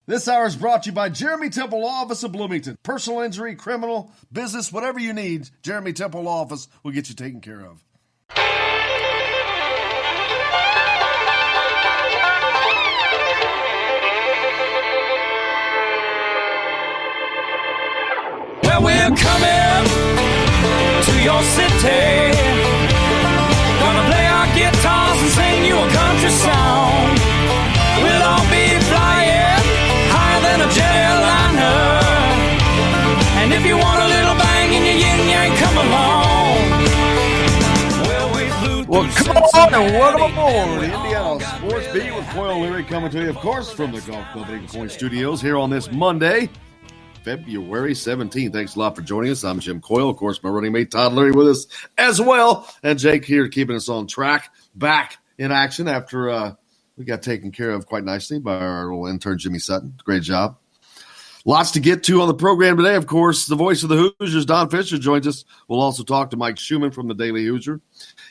This hour is brought to you by Jeremy Temple Law Office of Bloomington. Personal injury, criminal, business, whatever you need, Jeremy Temple Law Office will get you taken care of. Well, we're coming to your city. Gonna play our guitars and sing you a country song. We'll all be flying higher than a jetliner. And if you want a little bang in your yin-yang, come along. Well, come on and welcome aboard Indiana Sports Beat with Coyle Leary coming to you, of course, from the Golf Club Eagle Point Studios here on this Monday, February 17th. Thanks a lot for joining us. I'm Jim Coyle. Of course, my running mate Todd Leary with us as well. And Jake here keeping us on track, back in action after we got taken care of quite nicely by our little intern, Jimmy Sutton. Great job. Lots to get to on the program today. Of course, the voice of the Hoosiers, Don Fischer, joins us. We'll also talk to Mike Schumann from the Daily Hoosier.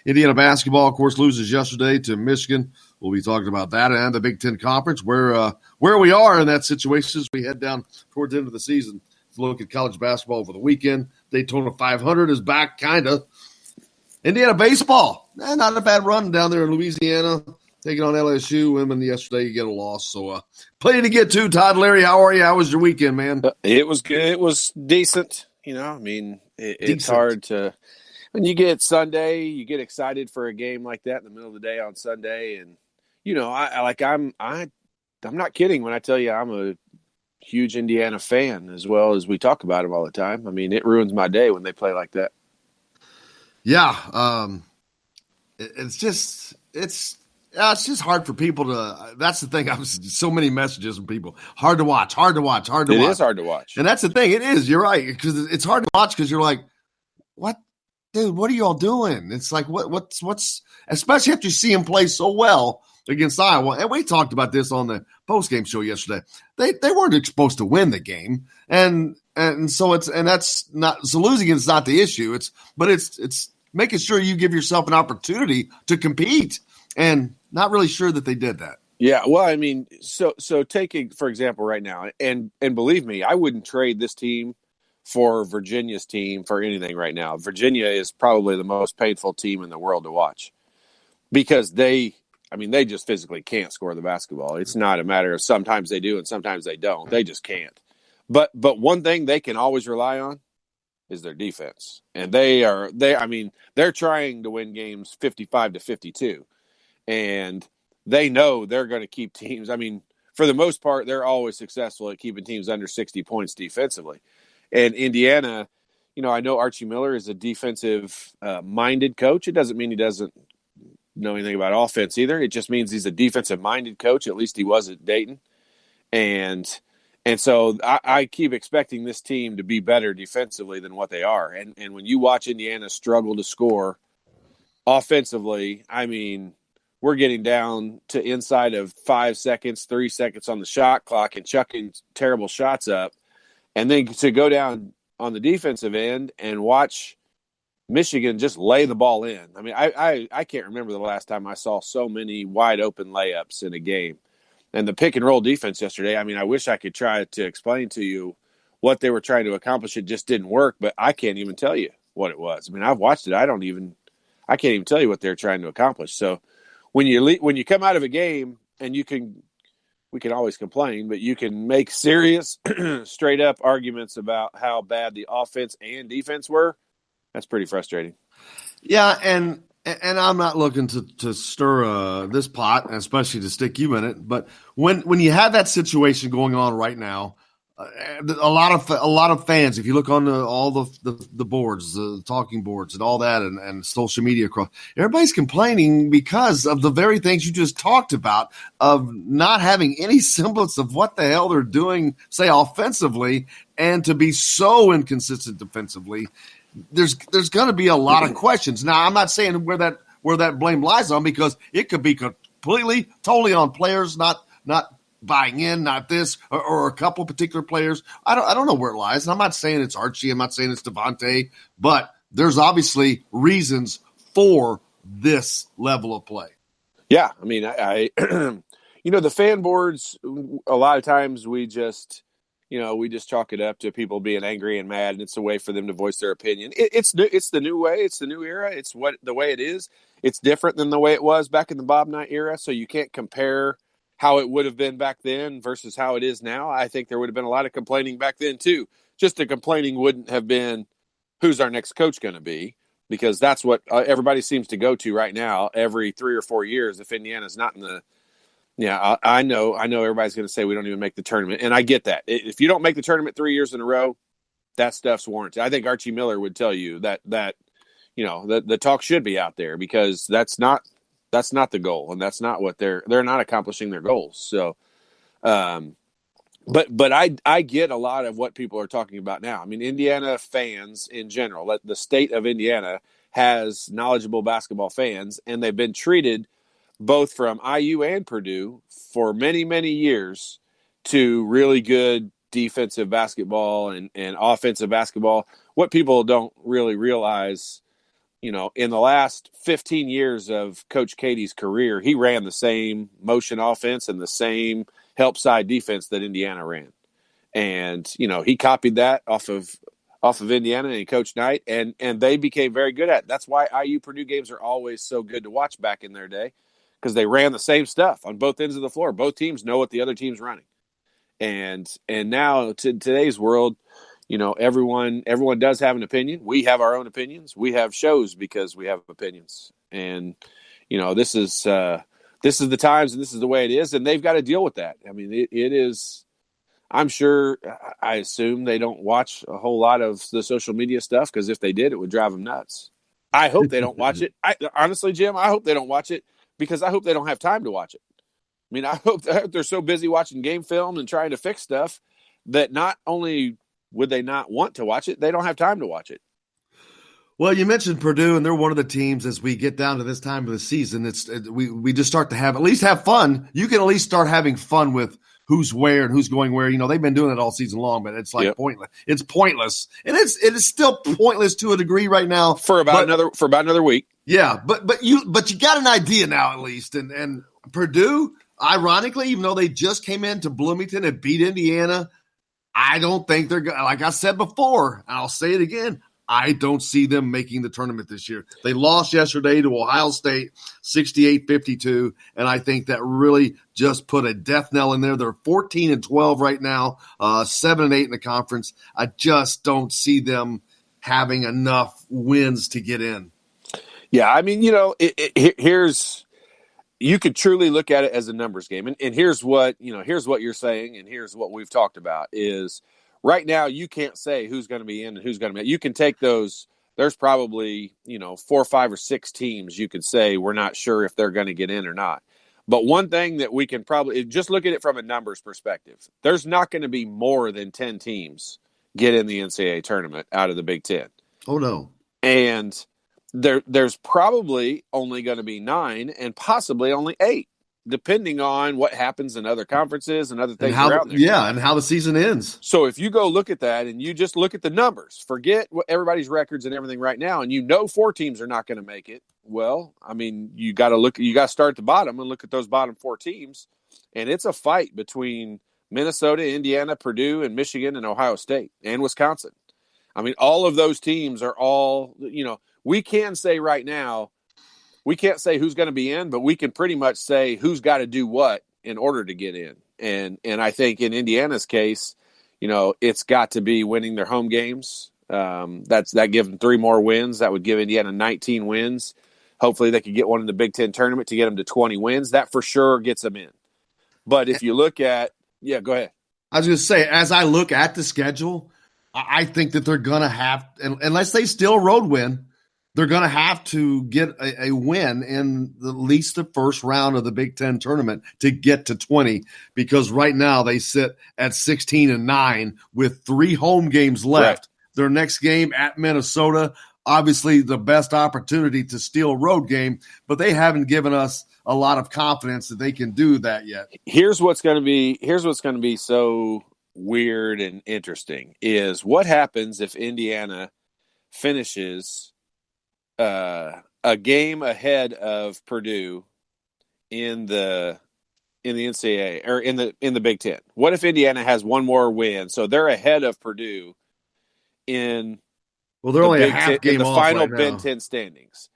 Indiana basketball, of course, loses yesterday to Michigan. We'll be talking about that and the Big Ten Conference, where we are in that situation as we head down towards the end of the season. Let's look at college basketball over the weekend. Daytona 500 is back, kind of. Indiana baseball, not a bad run down there in Louisiana. Taking on LSU, women yesterday, you get a loss. So plenty to get to. Todd Leary, how are you? How was your weekend, man? It was good. It was decent. I mean, it's hard to – when you get Sunday, you get excited for a game like that in the middle of the day on Sunday. And, I'm not kidding when I tell you I'm a huge Indiana fan as well as we talk about them all the time. I mean, it ruins my day when they play like that. Yeah. It's just hard for people to – that's the thing. So many messages from people. Hard to watch. It is hard to watch. And that's the thing. It is. You're right. Because it's hard to watch because you're like, what? Dude, what are you all doing? It's like, what's – especially after you see him play so well against Iowa. And we talked about this on the postgame show yesterday. They weren't supposed to win the game. And so that's not – so losing is not the issue. It's making sure you give yourself an opportunity to compete. And not really sure that they did that. Yeah, well, I mean, so take for example right now, and believe me, I wouldn't trade this team for Virginia's team for anything right now. Virginia is probably the most painful team in the world to watch because they just physically can't score the basketball. It's not a matter of sometimes they do and sometimes they don't. They just can't. But one thing they can always rely on is their defense, and they're trying to win games 55-52. And they know they're going to keep teams. I mean, for the most part, they're always successful at keeping teams under 60 points defensively. And Indiana, I know Archie Miller is a defensive-minded coach. It doesn't mean he doesn't know anything about offense either. It just means he's a defensive-minded coach. At least he was at Dayton. And so I keep expecting this team to be better defensively than what they are. And when you watch Indiana struggle to score offensively, I mean – we're getting down to inside of 5 seconds, 3 seconds on the shot clock and chucking terrible shots up. And then to go down on the defensive end and watch Michigan just lay the ball in. I mean, I can't remember the last time I saw so many wide open layups in a game. And the pick and roll defense yesterday, I mean, I wish I could try to explain to you what they were trying to accomplish. It just didn't work, but I can't even tell you what it was. I mean, I've watched it. I can't even tell you what they're trying to accomplish. So, when you come out of a game and we can always complain, but you can make serious, straight up arguments about how bad the offense and defense were. That's pretty frustrating. Yeah, and I'm not looking to stir this pot, especially to stick you in it. But when you have that situation going on right now, a lot of fans, if you look on all the boards, the talking boards and all that and social media across, everybody's complaining because of the very things you just talked about of not having any semblance of what the hell they're doing, say offensively, and to be so inconsistent defensively. There's going to be a lot of questions. Now, I'm not saying where that blame lies on because it could be completely, totally on players, not buying in, not this, or a couple of particular players. I don't know where it lies. And I'm not saying it's Archie. I'm not saying it's Devontae. But there's obviously reasons for this level of play. Yeah, I mean, The fan boards, a lot of times we just chalk it up to people being angry and mad, and it's a way for them to voice their opinion. It's the new way. It's the new era. It's the way it is. It's different than the way it was back in the Bob Knight era, so you can't compare how it would have been back then versus how it is now. I think there would have been a lot of complaining back then too. Just the complaining wouldn't have been, who's our next coach going to be? Because that's what everybody seems to go to right now every 3 or 4 years if Indiana's not in the – yeah, I know everybody's going to say we don't even make the tournament, and I get that. If you don't make the tournament 3 years in a row, that stuff's warranted. I think Archie Miller would tell you that the talk should be out there because that's not the goal, and that's not what they're not accomplishing their goals. So, but I get a lot of what people are talking about now. I mean, Indiana fans in general, the state of Indiana has knowledgeable basketball fans, and they've been treated both from IU and Purdue for many, many years to really good defensive basketball and offensive basketball. What people don't really realize, in the last 15 years of Coach Katie's career, he ran the same motion offense and the same help side defense that Indiana ran. And, he copied that off of Indiana and Coach Knight, and they became very good at it. That's why IU Purdue games are always so good to watch back in their day, because they ran the same stuff on both ends of the floor. Both teams know what the other team's running. And now to today's world, everyone does have an opinion. We have our own opinions. We have shows because we have opinions. And, this is the times and this is the way it is. And they've got to deal with that. I mean, it is, I assume they don't watch a whole lot of the social media stuff, because if they did, it would drive them nuts. I hope they don't watch it. Honestly, Jim, I hope they don't watch it, because I hope they don't have time to watch it. I mean, I hope they're so busy watching game film and trying to fix stuff that not only would they not want to watch it, they don't have time to watch it. Well, you mentioned Purdue, and they're one of the teams as we get down to this time of the season. We just start to at least have fun. You can at least start having fun with who's where and who's going where. They've been doing it all season long, but it's like pointless. It's pointless, and it is still pointless to a degree right now for about another week. Yeah, but you got an idea now at least, and Purdue, ironically, even though they just came into Bloomington and beat Indiana, I don't think they're going. Like I said before, and I'll say it again, I don't see them making the tournament this year. They lost yesterday to Ohio State, 68-52, and I think that really just put a death knell in there. They're 14-12 right now, 7-8 in the conference. I just don't see them having enough wins to get in. Yeah, I mean, here's you could truly look at it as a numbers game, and here's what you're saying, and here's what we've talked about is. Right now, you can't say who's going to be in and who's going to be. You can take those. There's probably 4, 5, or 6 teams you could say we're not sure if they're going to get in or not. But one thing that we can probably just look at it from a numbers perspective. There's not going to be more than 10 teams get in the NCAA tournament out of the Big Ten. Oh no! And there's probably only going to be 9 and possibly only 8. Depending on what happens in other conferences and other things around there. Yeah, and how the season ends. So if you go look at that and you just look at the numbers, forget what everybody's records and everything right now, and 4 teams are not going to make it. Well, I mean, you got to start at the bottom and look at those bottom 4 teams, and it's a fight between Minnesota, Indiana, Purdue, and Michigan, and Ohio State, and Wisconsin. I mean, all of those teams are all, we can say right now, we can't say who's going to be in, but we can pretty much say who's got to do what in order to get in. And I think in Indiana's case, it's got to be winning their home games. That gives them 3 more wins. That would give Indiana 19 wins. Hopefully they could get one in the Big Ten tournament to get them to 20 wins. That for sure gets them in. But if you look at – go ahead. I was going to say, as I look at the schedule, I think that they're going to have – unless they still road win – they're going to have to get a win in at least the first round of the Big Ten tournament to get to 20, because right now they sit at 16-9 with 3 home games left. Right. Their next game at Minnesota, obviously the best opportunity to steal a road game, but they haven't given us a lot of confidence that they can do that yet. Here's what's going to be so weird and interesting is what happens if Indiana finishes a game ahead of Purdue in the in the NCAA or in the Big Ten? What if Indiana has one more win, so they're ahead of Purdue in they're only a Big half Ten, game in the off final right Big now. Ten standings?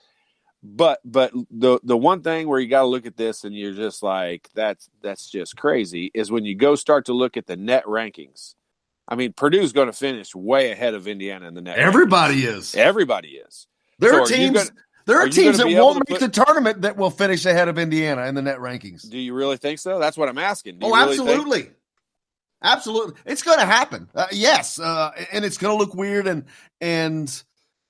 But the one thing where you got to look at this and you're just like that's just crazy is when you go start to look at the net rankings. I mean, Purdue's going to finish way ahead of Indiana in the net. Everybody rankings. is. Everybody is. There are So teams. There are teams that won't make the tournament that will finish ahead of Indiana in the net rankings. Do you really think so? That's what I'm asking. Absolutely. Absolutely. It's going to happen. Yes. And it's going to look weird. And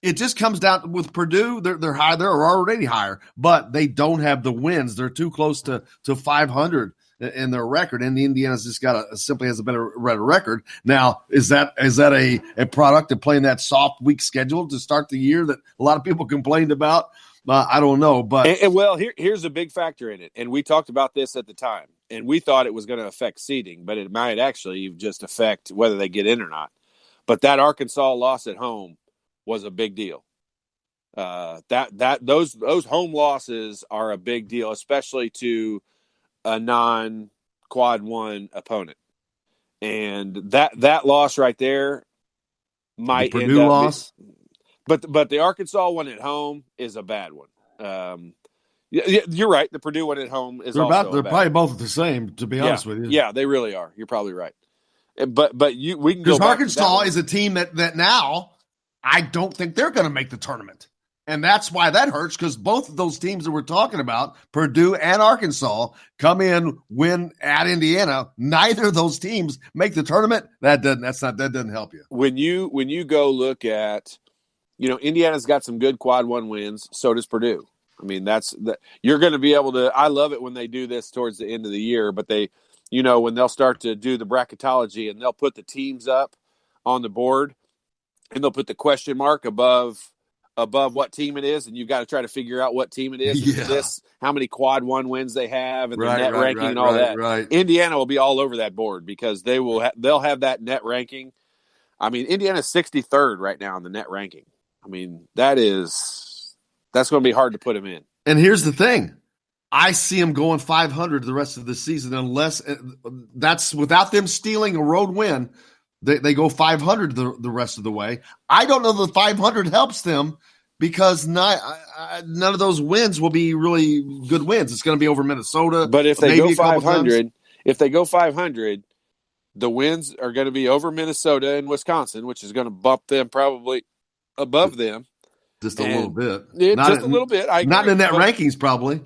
it just comes down with Purdue. They're high. They're already higher, but they don't have the wins. They're too close to 500 in their record. And the Indiana's just simply has a better record. Now, is that a product of playing that soft week schedule to start the year that a lot of people complained about? I don't know, but here's a big factor in it, and we talked about this at the time, and we thought it was going to affect seeding, but it might actually just affect whether they get in or not. But that Arkansas loss at home was a big deal. Those home losses are a big deal, especially to a non-quad one opponent, and that loss right there might the Purdue loss. But the Arkansas one at home is a bad one. You're right. The Purdue one at home is they're probably both the same. To be honest with you, yeah, they really are. You're probably right. But we can because Arkansas is a team that now I don't think they're going to make the tournament, and that's why that hurts because both of those teams that we're talking about, Purdue and Arkansas, come in win at Indiana. Neither of those teams make the tournament. That doesn't help you. When you go look at. Indiana's got some good quad one wins. So does Purdue. I mean, you're going to be able to. I love it when they do this towards the end of the year. But when they'll start to do the bracketology and they'll put the teams up on the board, and they'll put the question mark above what team it is, and you've got to try to figure out what team it is. Yeah. How many quad one wins they have, and the net right, ranking and all that. Right. Indiana will be all over that board because they'll have that net ranking. I mean, Indiana's 63rd right now in the net ranking. I mean, that's going to be hard to put him in. And here's the thing. I see them going 500 the rest of the season unless that's without them stealing a road win. They go 500 the rest of the way. I don't know that 500 helps them because none of those wins will be really good wins. It's going to be over Minnesota. But if they go 500, the wins are going to be over Minnesota and Wisconsin, which is going to bump them probably above them just a little bit. A little bit. Not in the net rankings, probably.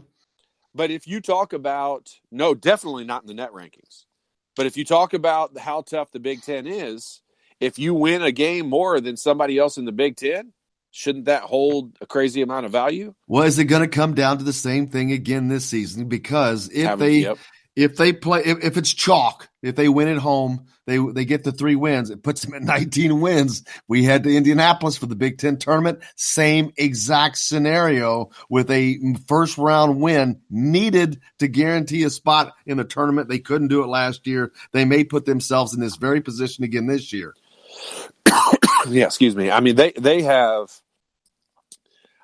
But if you talk about definitely not in the net rankings. But if you talk about how tough the Big Ten is, if you win a game more than somebody else in the Big Ten, shouldn't that hold a crazy amount of value? Well, is it going to come down to the same thing again this season? Because if it's chalk, if they win at home, they get the 3 wins. It puts them at 19 wins. We had to Indianapolis for the Big Ten tournament. Same exact scenario with a first round win needed to guarantee a spot in the tournament. They couldn't do it last year. They may put themselves in this very position again this year. Yeah, excuse me. I mean, they have.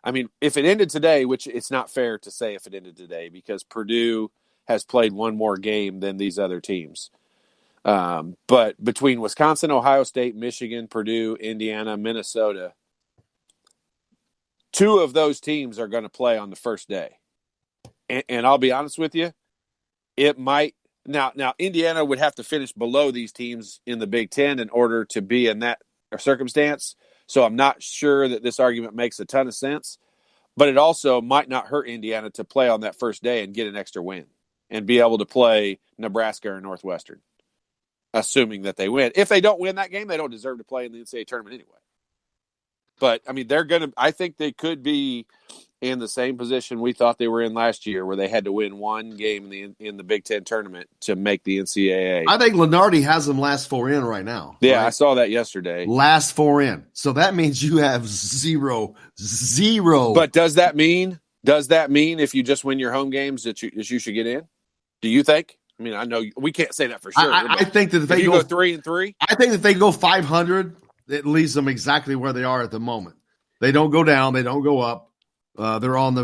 I mean, if it ended today, which it's not fair to say if it ended today because Purdue has played one more game than these other teams. But between Wisconsin, Ohio State, Michigan, Purdue, Indiana, Minnesota, 2 of those teams are going to play on the first day. And I'll be honest with you, it might now Indiana would have to finish below these teams in the Big Ten in order to be in that circumstance. So I'm not sure that this argument makes a ton of sense, but it also might not hurt Indiana to play on that first day and get an extra win and be able to play Nebraska or Northwestern, assuming that they win. If they don't win that game, they don't deserve to play in the NCAA tournament anyway. But, I mean, I think they could be in the same position we thought they were in last year where they had to win one game in the Big Ten tournament to make the NCAA. I think Lunardi has them last 4 in right now. Yeah, right? I saw that yesterday. Last 4 in. So that means you have zero. But does that mean if you just win your home games that you should get in? Do you think? I mean, I know we can't say that for sure. I think that if they go 3-3, I think if they go 500, it leaves them exactly where they are at the moment. They don't go down, they don't go up. They're on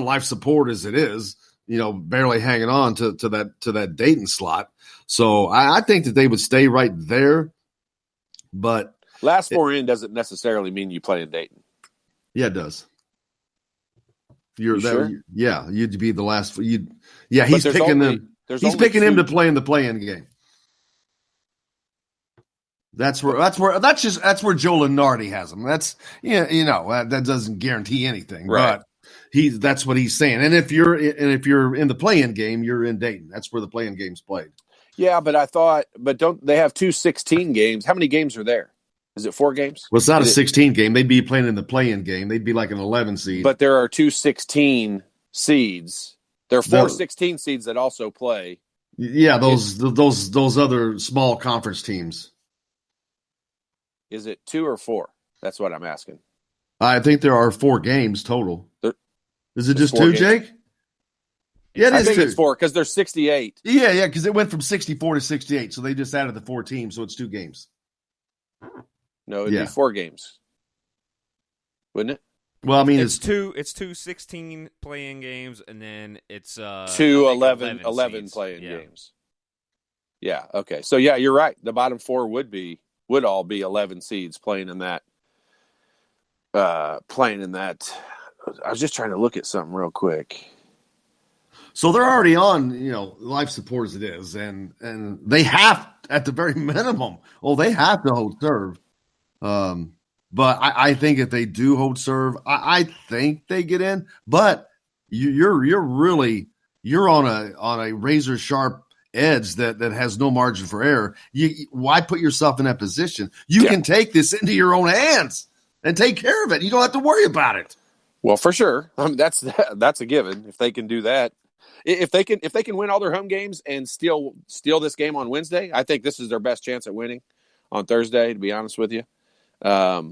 life support as it is. barely hanging on to that Dayton slot. So I think that they would stay right there. But last four in doesn't necessarily mean you play in Dayton. Yeah, it does. You sure? Yeah, you'd be the last. He's picking them. He's picking him to play in the play-in game. That's where Joe Lunardi has him. That's that doesn't guarantee anything, right. But that's what he's saying. And if you're in the play-in game, you're in Dayton. That's where the play-in game's played. Yeah, but don't they have 2 16 games? How many games are there? Is it 4 games? Well, it's not a 16 game. They'd be playing in the play-in game. They'd be like an 11 seed. But there are 2 16 seeds. There are 4 16 seeds that also play. Yeah, those other small conference teams. Is it 2 or 4? That's what I'm asking. I think there are 4 games total. Is it just 2, games? Jake? Yeah, I think it's 4 because there's 68. Yeah, because it went from 64 to 68, so they just added the 4 teams, so it's 2 games. No, it'd be 4 games, wouldn't it? Well, I mean, it's two 16 playing games, and then it's 2 11 playing games. Yeah. Okay. So yeah, you're right. The bottom 4 would all be 11 seeds playing in that. I was just trying to look at something real quick. So they're already on, life support as it is, and they have, at the very minimum, they have to hold serve. But I think if they do hold serve, I think they get in. But you're on a razor sharp edge that has no margin for error. Why put yourself in that position? You can take this into your own hands and take care of it. You don't have to worry about it. Well, for sure, that's a given. If they can do that, if they can win all their home games and steal this game on Wednesday, I think this is their best chance at winning on Thursday. To be honest with you, they're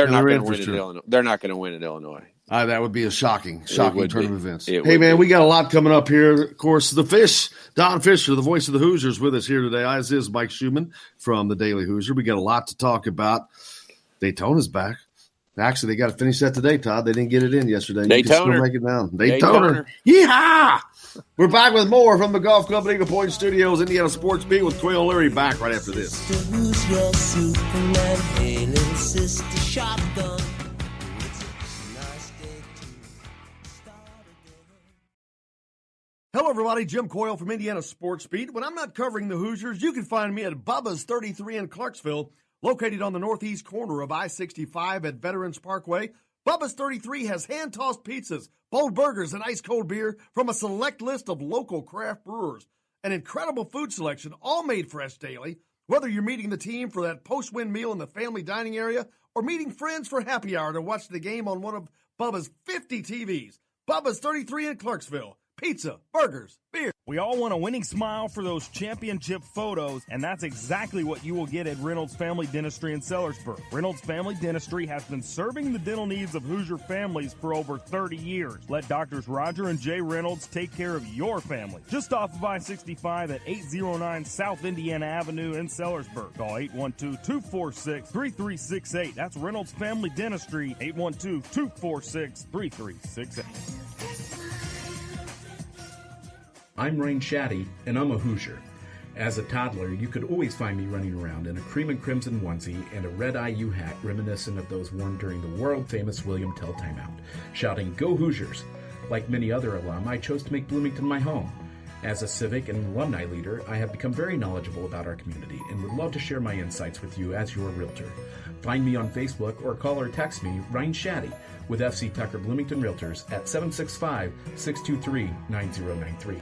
not going to win at Illinois. They're not going to win at Illinois. That would be a shocking turn of events. Hey, man, we got a lot coming up here. Of course, the Fish, Don Fischer, the voice of the Hoosiers, with us here today, as is Mike Schumann from the Daily Hoosier. We got a lot to talk about. Daytona's back. Actually, they got to finish that today, Todd. They didn't get it in yesterday. Daytona. Make it down. Daytona. Yeehaw! We're back with more from the Golf Club at Eagle Point Studios, Indiana Sports Beat, with Quail Leary back right after this. Who's your Superman? Hey, little sister shotgun. Hello, everybody. Jim Coyle from Indiana Sports Beat. When I'm not covering the Hoosiers, you can find me at Bubba's 33 in Clarksville, located on the northeast corner of I-65 at Veterans Parkway. Bubba's 33 has hand-tossed pizzas, bold burgers, and ice-cold beer from a select list of local craft brewers. An incredible food selection, all made fresh daily. Whether you're meeting the team for that post-win meal in the family dining area or meeting friends for happy hour to watch the game on one of Bubba's 50 TVs. Bubba's 33 in Clarksville. Pizza, burgers, beer. We all want a winning smile for those championship photos, and that's exactly what you will get at Reynolds Family Dentistry in Sellersburg. Reynolds Family Dentistry has been serving the dental needs of Hoosier families for over 30 years. Let Doctors Roger and Jay Reynolds take care of your family. Just off of I-65 at 809 South Indiana Avenue in Sellersburg. Call 812-246-3368. That's Reynolds Family Dentistry, 812-246-3368. I'm Rain Shaddy, and I'm a Hoosier. As a toddler, you could always find me running around in a cream and crimson onesie and a red IU hat reminiscent of those worn during the world-famous William Tell timeout, shouting, "Go Hoosiers!" Like many other alum, I chose to make Bloomington my home. As a civic and alumni leader, I have become very knowledgeable about our community and would love to share my insights with you as your realtor. Find me on Facebook or call or text me, Ryan Shaddy, with FC Tucker Bloomington Realtors at 765-623-9093.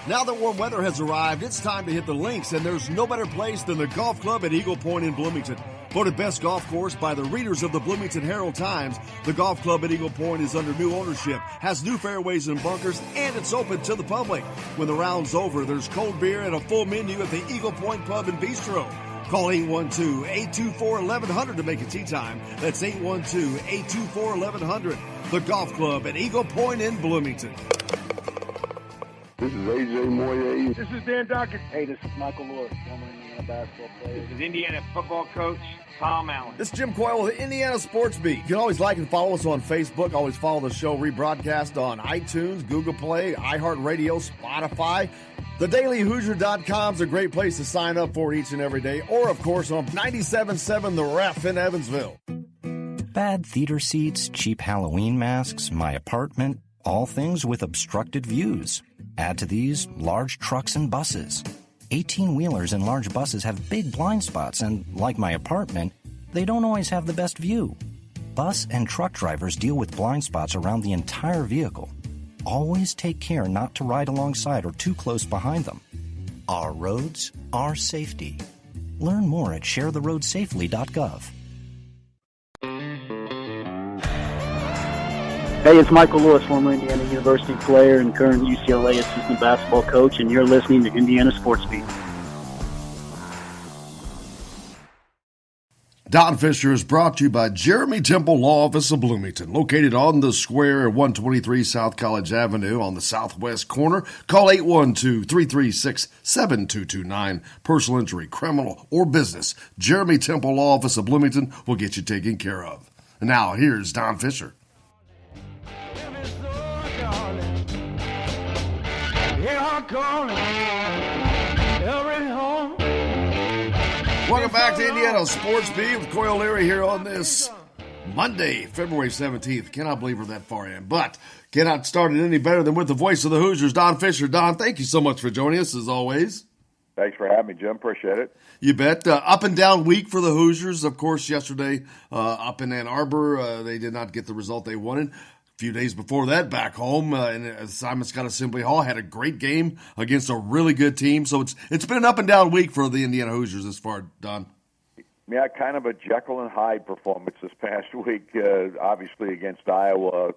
Now that warm weather has arrived, it's time to hit the links, and there's no better place than the Golf Club at Eagle Point in Bloomington. Voted best golf course by the readers of the Bloomington Herald-Times, the Golf Club at Eagle Point is under new ownership, has new fairways and bunkers, and it's open to the public. When the round's over, there's cold beer and a full menu at the Eagle Point Pub and Bistro. Call 812-824-1100 to make a tee time. That's 812-824-1100. The Golf Club at Eagle Point in Bloomington. This is AJ Moye. This is Dan Dockett. Hey, this is Michael Lewis, former Indiana basketball player. This is Indiana football coach Tom Allen. This is Jim Coyle with the Indiana Sports Beat. You can always like and follow us on Facebook. Always follow the show rebroadcast on iTunes, Google Play, iHeartRadio, Spotify. TheDailyHoosier.com is a great place to sign up for each and every day. Or, of course, on 97.7 The Ref in Evansville. Bad theater seats, cheap Halloween masks, my apartment, all things with obstructed views. Add to these large trucks and buses. 18-wheelers and large buses have big blind spots, and like my apartment, they don't always have the best view. Bus and truck drivers deal with blind spots around the entire vehicle. Always take care not to ride alongside or too close behind them. Our roads, our safety. Learn more at sharetheroadsafely.gov. Hey, it's Michael Lewis, former Indiana University player and current UCLA assistant basketball coach, and you're listening to Indiana Sports Beat. Don Fischer is brought to you by Jeremy Temple Law Office of Bloomington, located on the square at 123 South College Avenue on the southwest corner. Call 812-336-7229. Personal injury, criminal, or business. Jeremy Temple Law Office of Bloomington will get you taken care of. And now, here's Don Fischer. Welcome back to Indiana Sports Beat with Coyle Leary here on this Monday, February 17th. Cannot believe we're that far in, but cannot start it any better than with the voice of the Hoosiers, Don Fischer. Don, thank you so much for joining us, as always. Thanks for having me, Jim. Appreciate it. You bet. Up and down week for the Hoosiers. Of course, yesterday up in Ann Arbor, they did not get the result they wanted. A few days before that, back home in Simon Scott Assembly Hall, had a great game against a really good team. So it's been an up and down week for the Indiana Hoosiers this far, Don. Yeah, kind of a Jekyll and Hyde performance this past week. Obviously against Iowa,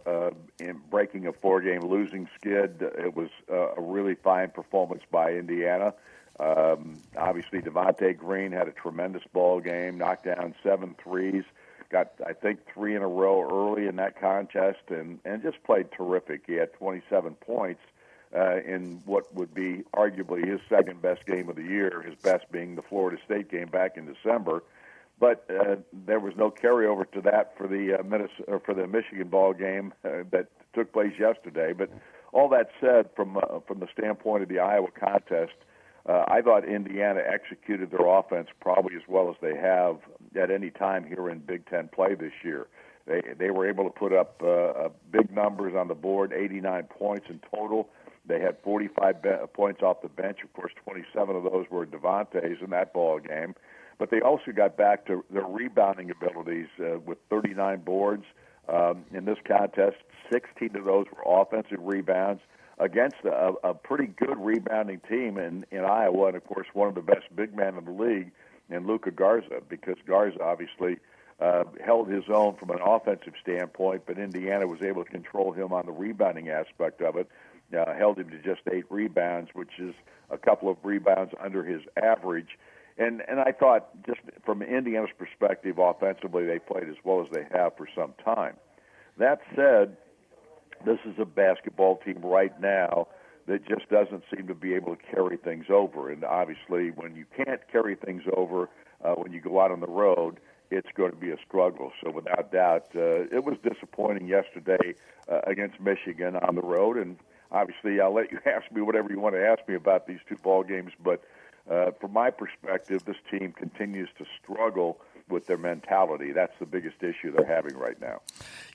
in breaking a 4-game losing skid. It was a really fine performance by Indiana. Obviously, Devontae Green had a tremendous ball game, knocked down 7 threes. Got, I think, 3 in a row early in that contest and just played terrific. He had 27 points in what would be arguably his second-best game of the year, his best being the Florida State game back in December. But there was no carryover to that for the Michigan ball game that took place yesterday. But all that said, from the standpoint of the Iowa contest, I thought Indiana executed their offense probably as well as they have at any time here in Big Ten play this year. They were able to put up big numbers on the board, 89 points in total. They had 45 points off the bench. Of course, 27 of those were Devontae's in that ball game. But they also got back to their rebounding abilities with 39 boards. In this contest, 16 of those were offensive rebounds against a pretty good rebounding team in Iowa, and, of course, one of the best big men in the league in Luka Garza, because Garza obviously held his own from an offensive standpoint, but Indiana was able to control him on the rebounding aspect of it, held him to just 8 rebounds, which is a couple of rebounds under his average. And I thought, just from Indiana's perspective, offensively, they played as well as they have for some time. That said, this is a basketball team right now that just doesn't seem to be able to carry things over. And obviously, when you can't carry things over, when you go out on the road, it's going to be a struggle. So without doubt, it was disappointing yesterday against Michigan on the road. And obviously, I'll let you ask me whatever you want to ask me about these 2 ball games. But from my perspective, this team continues to struggle with their mentality. That's the biggest issue they're having right now.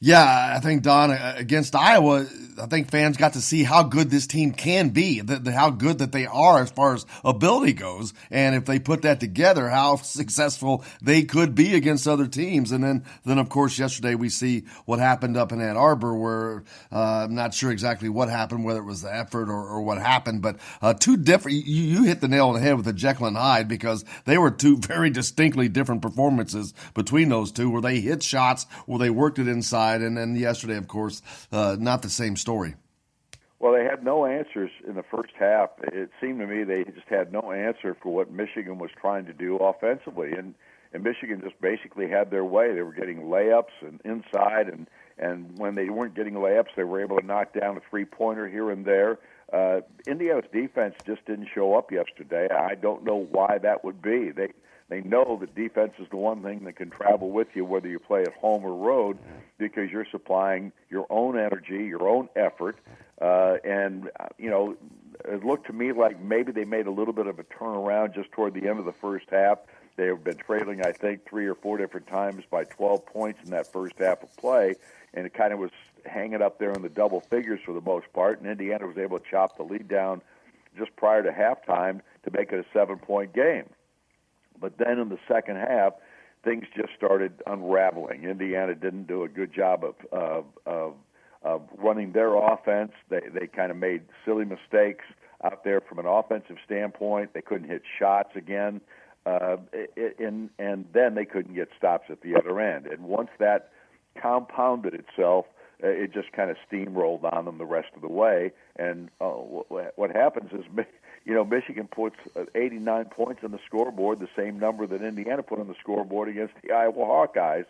Yeah, I think, Don, against Iowa, I think fans got to see how good this team can be, how good that they are as far as ability goes. And if they put that together, how successful they could be against other teams. And then of course, yesterday we see what happened up in Ann Arbor, where I'm not sure exactly what happened, whether it was the effort or what happened. But 2 different, you hit the nail on the head with the Jekyll and Hyde, because they were 2 very distinctly different performances between those 2, where they hit shots, where they worked it inside. And then yesterday, of course, not the same story. Well, they had no answers in the first half. It seemed to me they just had no answer for what Michigan was trying to do offensively. And Michigan just basically had their way. They were getting layups and inside, and when they weren't getting layups, they were able to knock down a 3-pointer here and there. Indiana's defense just didn't show up yesterday. I don't know why that would be. They know that defense is the one thing that can travel with you, whether you play at home or road, because you're supplying your own energy, your own effort. It looked to me like maybe they made a little bit of a turnaround just toward the end of the first half. They have been trailing, I think, 3 or 4 different times by 12 points in that first half of play, and it kind of was hanging up there in the double figures for the most part, and Indiana was able to chop the lead down just prior to halftime to make it a 7-point game. But then in the second half, things just started unraveling. Indiana didn't do a good job of running their offense. They kind of made silly mistakes out there from an offensive standpoint. They couldn't hit shots again. And then they couldn't get stops at the other end. And once that compounded itself, it just kind of steamrolled on them the rest of the way. And what happens is, Michigan puts 89 points on the scoreboard, the same number that Indiana put on the scoreboard against the Iowa Hawkeyes.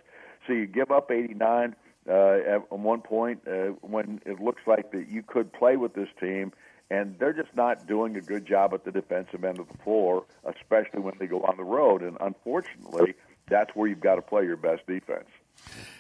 So you give up 89 at one point when it looks like that you could play with this team, and they're just not doing a good job at the defensive end of the floor, especially when they go on the road. And unfortunately, that's where you've got to play your best defense.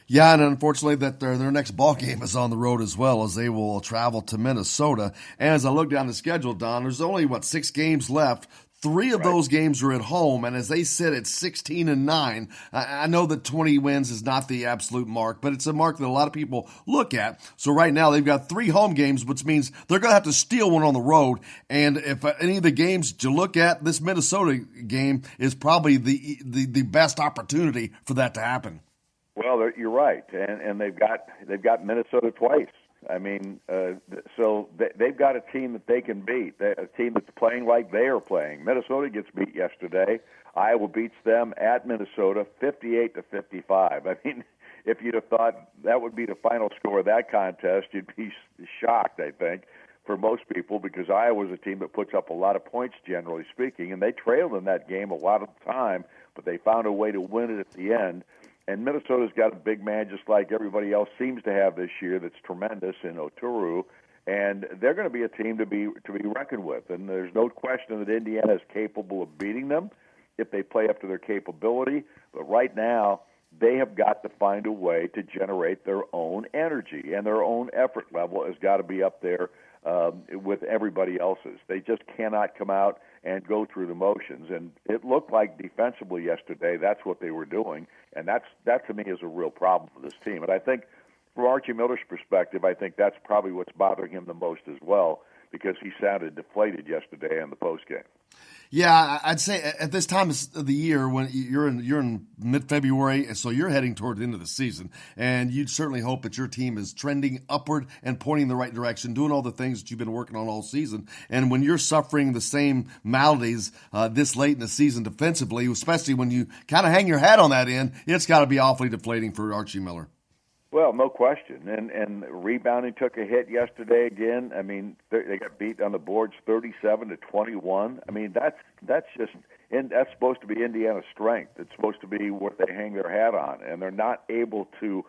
Yeah, and unfortunately that their next ball game is on the road as well, as they will travel to Minnesota. And as I look down the schedule, Don, there's only, 6 games left. 3 of those games are at home, and as they sit at 16-9, I know that 20 wins is not the absolute mark, but it's a mark that a lot of people look at. So right now they've got 3 home games, which means they're going to have to steal one on the road. And if any of the games you look at, this Minnesota game is probably the best opportunity for that to happen. Well, you're right, and they've got Minnesota twice. I mean, so they've got a team that they can beat, a team that's playing like they are playing. Minnesota gets beat yesterday. Iowa beats them at Minnesota 58-55. I mean, if you'd have thought that would be the final score of that contest, you'd be shocked, I think, for most people, because Iowa's a team that puts up a lot of points, generally speaking, and they trailed in that game a lot of the time, but they found a way to win it at the end. And Minnesota's got a big man, just like everybody else seems to have this year, that's tremendous in Oturu, and they're going to be a team to be reckoned with. And there's no question that Indiana is capable of beating them if they play up to their capability. But right now, they have got to find a way to generate their own energy, and their own effort level has got to be up there with everybody else's. They just cannot come out and go through the motions. And it looked like defensively yesterday that's what they were doing, and that to me is a real problem for this team. And I think from Archie Miller's perspective, I think that's probably what's bothering him the most as well, because he sounded deflated yesterday in the postgame. Yeah, I'd say at this time of the year, when you're in mid-February, so you're heading toward the end of the season, and you'd certainly hope that your team is trending upward and pointing in the right direction, doing all the things that you've been working on all season. And when you're suffering the same maladies this late in the season defensively, especially when you kind of hang your hat on that end, it's got to be awfully deflating for Archie Miller. Well, no question. And rebounding took a hit yesterday again. I mean, they got beat on the boards 37-21. I mean, that's supposed to be Indiana's strength. It's supposed to be what they hang their hat on, and they're not able to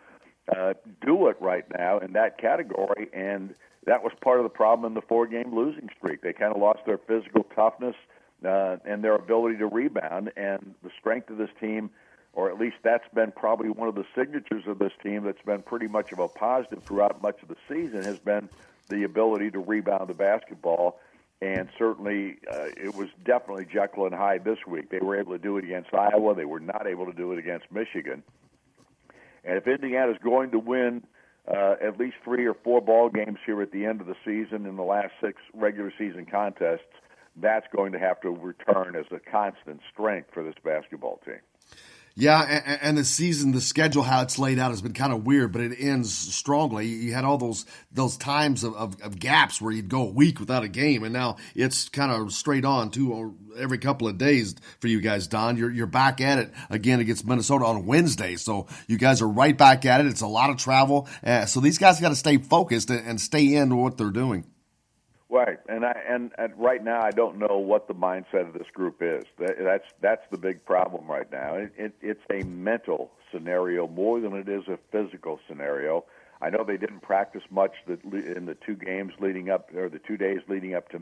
do it right now in that category. And that was part of the problem in the 4-game losing streak. They kind of lost their physical toughness and their ability to rebound, and the strength of this team, or at least that's been probably one of the signatures of this team that's been pretty much of a positive throughout much of the season, has been the ability to rebound the basketball. And certainly it was definitely Jekyll and Hyde this week. They were able to do it against Iowa. They were not able to do it against Michigan. And if Indiana's going to win at least 3 or 4 ball games here at the end of the season in the last 6 regular season contests, that's going to have to return as a constant strength for this basketball team. Yeah, and the season, the schedule, how it's laid out has been kind of weird, but it ends strongly. You had all those times of gaps where you'd go a week without a game, and now it's kind of straight on every couple of days for you guys, Don. You're back at it again against Minnesota on Wednesday, so you guys are right back at it. It's a lot of travel, so these guys got to stay focused and stay in what they're doing. Right, and right now I don't know what the mindset of this group is. That's the big problem right now. It's a mental scenario more than it is a physical scenario. I know they didn't practice much in the 2 games leading up, or the 2 days leading up to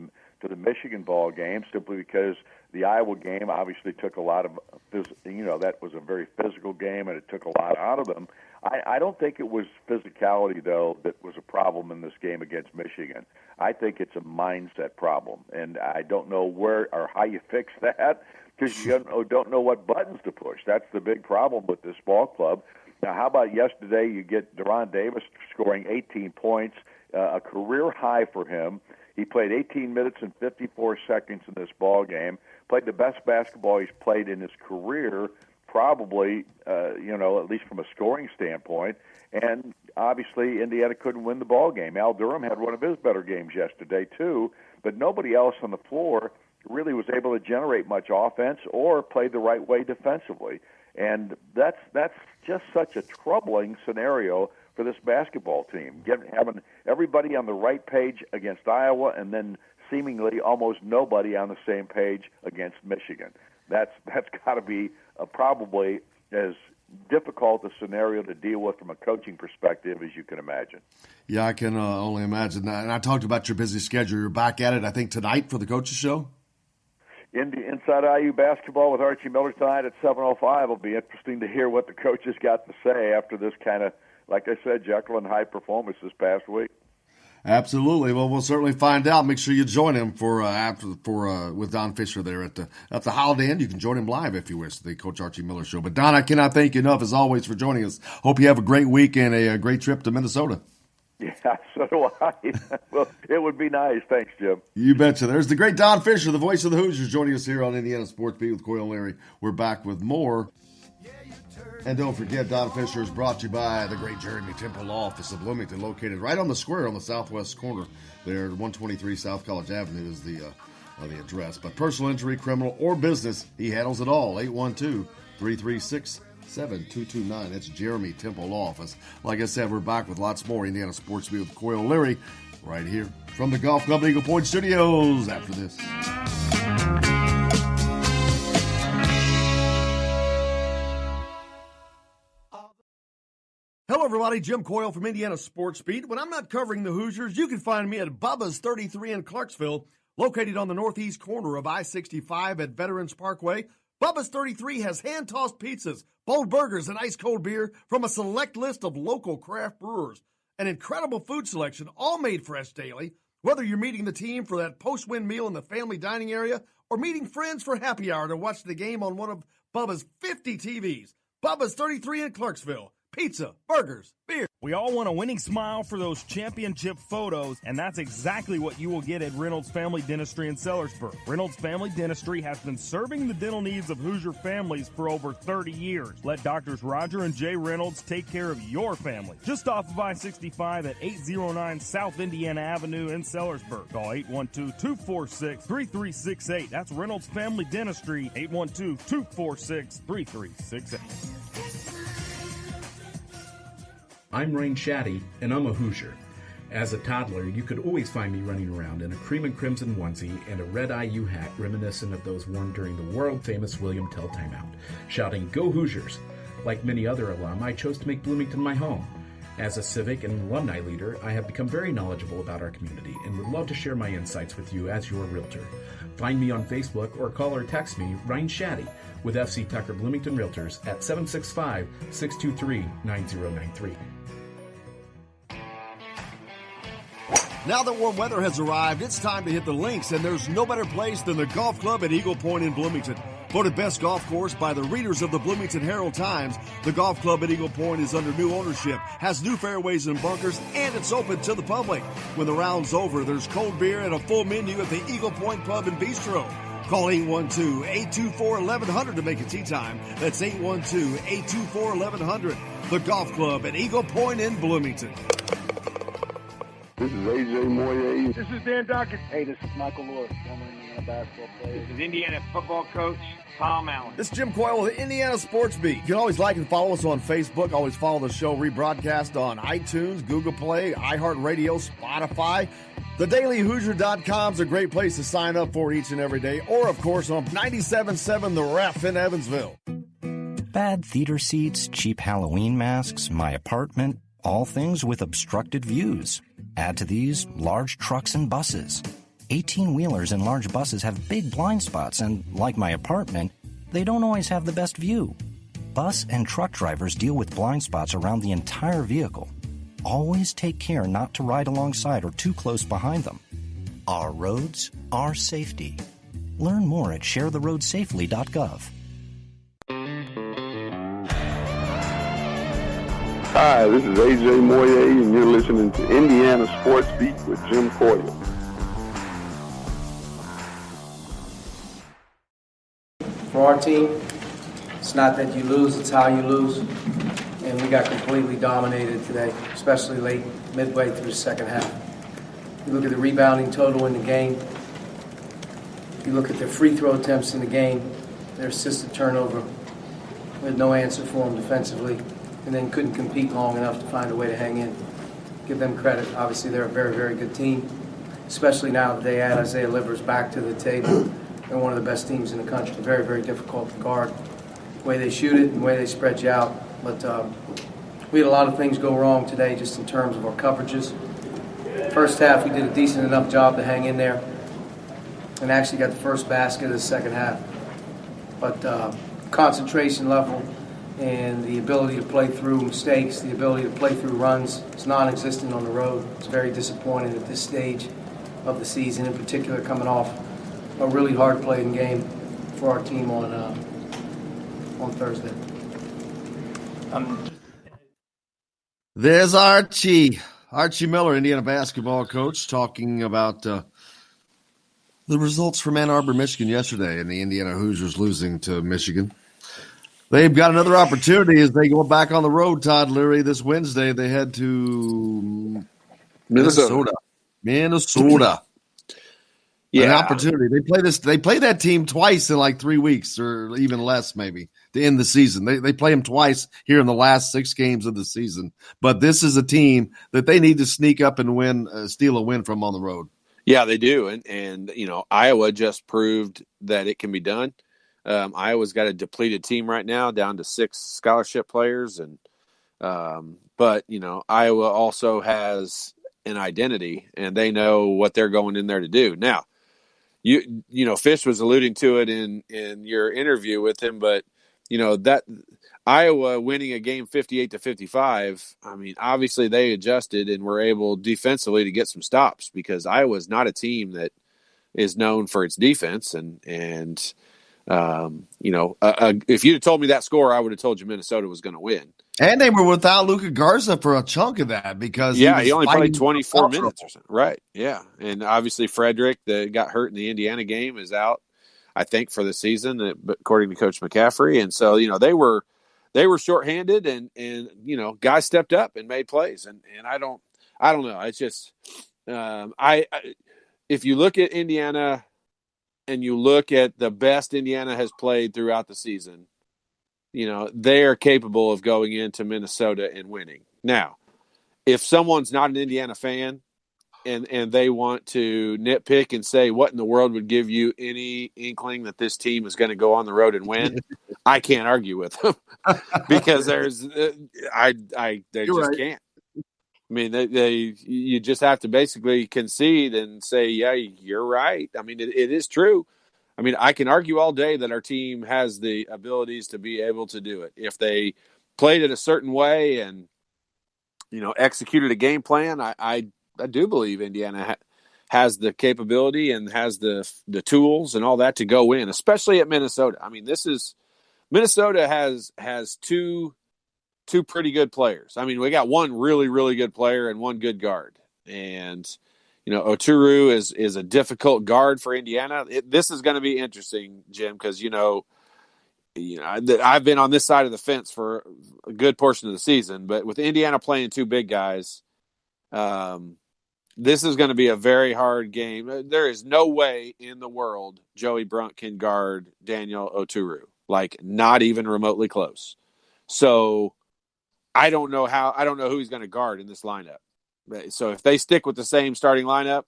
the Michigan ball game, simply because the Iowa game obviously took a lot of, that was a very physical game, and it took a lot out of them. I don't think it was physicality, though, that was a problem in this game against Michigan. I think it's a mindset problem, and I don't know where or how you fix that, because you don't know what buttons to push. That's the big problem with this ball club. Now, how about yesterday? You get Deron Davis scoring 18 points, a career high for him. He played 18 minutes and 54 seconds in this ball game, played the best basketball he's played in his career, probably, at least from a scoring standpoint. And obviously, Indiana couldn't win the ball game. Al Durham had one of his better games yesterday, too, but nobody else on the floor really was able to generate much offense or play the right way defensively. And that's just such a troubling scenario for this basketball team, having everybody on the right page against Iowa and then seemingly almost nobody on the same page against Michigan. That's got to be probably as difficult a scenario to deal with from a coaching perspective as you can imagine. Yeah, I can only imagine that. And I talked about your busy schedule. You're back at it, I think, tonight for the coaches show? Inside IU basketball with Archie Miller tonight at 7:05. It'll be interesting to hear what the coaches got to say after this kind of, like I said, Jekyll and Hyde performance this past week. Absolutely. Well, we'll certainly find out. Make sure you join him with Don Fischer there at the Holiday Inn. You can join him live if you wish, the Coach Archie Miller Show. But Don, I cannot thank you enough as always for joining us. Hope you have a great week and a great trip to Minnesota. Yeah, so do I. Well, it would be nice. Thanks, Jim. You betcha. There's the great Don Fischer, the voice of the Hoosiers, joining us here on Indiana Sports Beat with Coyle and Larry. We're back with more. And don't forget, Don Fischer is brought to you by the great Jeremy Temple Law Office of Bloomington, located right on the square on the southwest corner there. 123 South College Avenue is the address. But personal injury, criminal, or business, he handles it all. 812-336-7229. That's Jeremy Temple Law Office. Like I said, we're back with lots more Indiana Sports Beat with Coyle and Larry right here from the Golf Club Eagle Point Studios after this. Hello, everybody. Jim Coyle from Indiana Sports Beat. When I'm not covering the Hoosiers, you can find me at Bubba's 33 in Clarksville, located on the northeast corner of I-65 at Veterans Parkway. Bubba's 33 has hand-tossed pizzas, bold burgers, and ice-cold beer from a select list of local craft brewers. An incredible food selection, all made fresh daily. Whether you're meeting the team for that post-win meal in the family dining area or meeting friends for happy hour to watch the game on one of Bubba's 50 TVs. Bubba's 33 in Clarksville. Pizza, burgers, beer. We all want a winning smile for those championship photos, and that's exactly what you will get at Reynolds Family Dentistry in Sellersburg. Reynolds Family Dentistry has been serving the dental needs of Hoosier families for over 30 years. Let Doctors Roger and Jay Reynolds take care of your family. Just off of I-65 at 809 South Indiana Avenue in Sellersburg. Call 812-246-3368. That's Reynolds Family Dentistry, 812-246-3368. I'm Rain Shaddy, and I'm a Hoosier. As a toddler, you could always find me running around in a cream and crimson onesie and a red IU hat reminiscent of those worn during the world-famous William Tell timeout, shouting, "Go Hoosiers!" Like many other alum, I chose to make Bloomington my home. As a civic and alumni leader, I have become very knowledgeable about our community and would love to share my insights with you as your realtor. Find me on Facebook or call or text me, Ryan Shaddy, with FC Tucker Bloomington Realtors at 765-623-9093. Now that warm weather has arrived, it's time to hit the links, and there's no better place than the Golf Club at Eagle Point in Bloomington. Voted best golf course by the readers of the Bloomington Herald-Times, the Golf Club at Eagle Point is under new ownership, has new fairways and bunkers, and it's open to the public. When the round's over, there's cold beer and a full menu at the Eagle Point Pub and Bistro. Call 812-824-1100 to make a tee time. That's 812-824-1100. The Golf Club at Eagle Point in Bloomington. This is AJ Moye. This is Dan Dockett. Hey, this is Michael Lewis, former Indiana basketball player. This is Indiana football coach Tom Allen. This is Jim Coyle with the Indiana Sports Beat. You can always like and follow us on Facebook. Always follow the show rebroadcast on iTunes, Google Play, iHeartRadio, Spotify. TheDailyHoosier.com is a great place to sign up for each and every day. Or, of course, on 97.7 The Ref in Evansville. Bad theater seats, cheap Halloween masks, my apartment. all things with obstructed views. Add to these large trucks and buses. 18-wheelers and large buses have big blind spots, and like my apartment, they don't always have the best view. Bus and truck drivers deal with blind spots around the entire vehicle. Always take care not to ride alongside or too close behind them. Our roads, our safety. Learn more at sharetheroadsafely.gov. Hi, this is AJ Moyer, and you're listening to Indiana Sports Beat with Jim Coyle. For our team, it's not that you lose, it's how you lose. And we got completely dominated today, especially late, midway through the second half. You look at the rebounding total in the game. You look at their free throw attempts in the game, their assisted turnover. We had no answer for them defensively, and then couldn't compete long enough to find a way to hang in. Give them credit. Obviously, they're a very, very good team, especially now that they add Isaiah Livers back to the table. They're one of the best teams in the country. Very, very difficult to guard. The way they shoot it and the way they spread you out. But we had a lot of things go wrong today just in terms of our coverages. First half, we did a decent enough job to hang in there and actually got the first basket of the second half. But concentration level and the ability to play through mistakes, the ability to play through runs, is non-existent on the road. It's very disappointing at this stage of the season, in particular coming off a really hard-playing game for our team on Thursday. There's Archie Miller, Indiana basketball coach, talking about the results from Ann Arbor, Michigan yesterday, and the Indiana Hoosiers losing to Michigan. They've got another opportunity as they go back on the road, Todd Leary, this Wednesday. They head to Minnesota. Yeah. An opportunity. They play that team twice in like 3 weeks or even less maybe to end the season. They play them twice here in the last 6 games of the season. But this is a team that they need to sneak up and win, steal a win from on the road. Yeah, they do. And you know, Iowa just proved that it can be done. Iowa's got a depleted team right now, down to 6 scholarship players. But, you know, Iowa also has an identity, and they know what they're going in there to do. Now, you know, Fish was alluding to it in your interview with him, but, you know, that Iowa winning a game 58-55, I mean, obviously they adjusted and were able defensively to get some stops because Iowa is not a team that is known for its defense. And you know, if you'd have told me that score, I would have told you Minnesota was going to win. And they were without Luka Garza for a chunk of that because he only played 24 minutes or something. Right. Yeah. And obviously Frederick that got hurt in the Indiana game is out, I think, for the season, according to Coach McCaffrey. And so, you know, they were shorthanded and, you know, guys stepped up and made plays. And I don't know. It's just, if you look at Indiana and you look at the best Indiana has played throughout the season, you know, they are capable of going into Minnesota and winning. Now, if someone's not an Indiana fan and they want to nitpick and say what in the world would give you any inkling that this team is going to go on the road and win, I can't argue with them because there's they just can't. I mean, you just have to basically concede and say, yeah, you're right. I mean, it is true. I mean, I can argue all day that our team has the abilities to be able to do it. If they played it a certain way and, you know, executed a game plan, I do believe Indiana has the capability and has the tools and all that to go in, especially at Minnesota. I mean, Minnesota has two pretty good players. I mean, we got one really, really good player and one good guard. And, you know, Oturu is a difficult guard for Indiana. This is going to be interesting, Jim, because, you know, I've been on this side of the fence for a good portion of the season, but with Indiana playing 2 big guys, this is going to be a very hard game. There is no way in the world Joey Brunt can guard Daniel Oturu, like not even remotely close. So I don't know who he's going to guard in this lineup. So if they stick with the same starting lineup,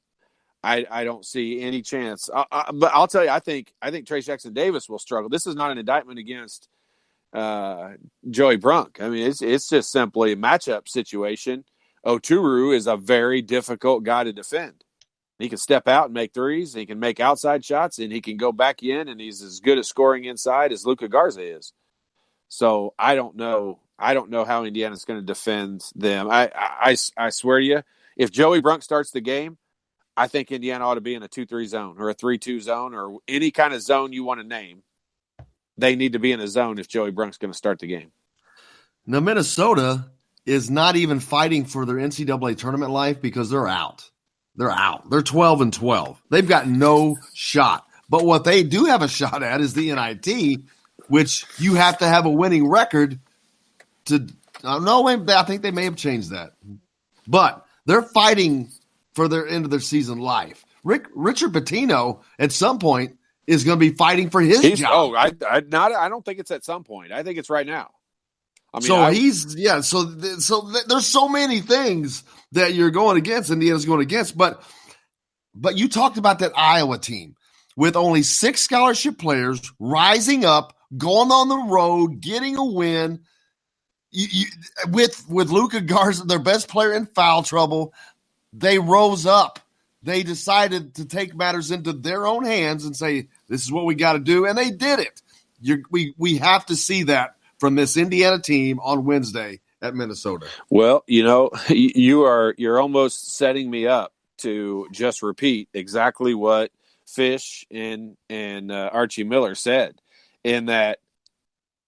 I don't see any chance. But I'll tell you, I think Trace Jackson Davis will struggle. This is not an indictment against Joey Brunk. I mean, it's just simply a matchup situation. Oturu is a very difficult guy to defend. He can step out and make threes. He can make outside shots, and he can go back in, and he's as good at scoring inside as Luka Garza is. So I don't know. I don't know how Indiana's going to defend them. I swear to you, if Joey Brunk starts the game, I think Indiana ought to be in a 2-3 zone or a 3-2 zone or any kind of zone you want to name. They need to be in a zone if Joey Brunk's going to start the game. Now, Minnesota is not even fighting for their NCAA tournament life because they're out. They're out. They're 12-12. They've got no shot. But what they do have a shot at is the NIT, which you have to have a winning record to no, I think they may have changed that. But they're fighting for their end of their season life. Richard Pitino at some point is going to be fighting for his job. Oh, I don't think it's at some point. I think it's right now. I mean, so there's so many things that you're going against, Indiana's going against, but you talked about that Iowa team with only 6 scholarship players rising up, going on the road, getting a win. With Luka Garza, their best player, in foul trouble, they rose up. They decided to take matters into their own hands and say, this is what we got to do, and they did it. We have to see that from this Indiana team on Wednesday at Minnesota. Well, you're almost setting me up to just repeat exactly what Fish and Archie Miller said, in that,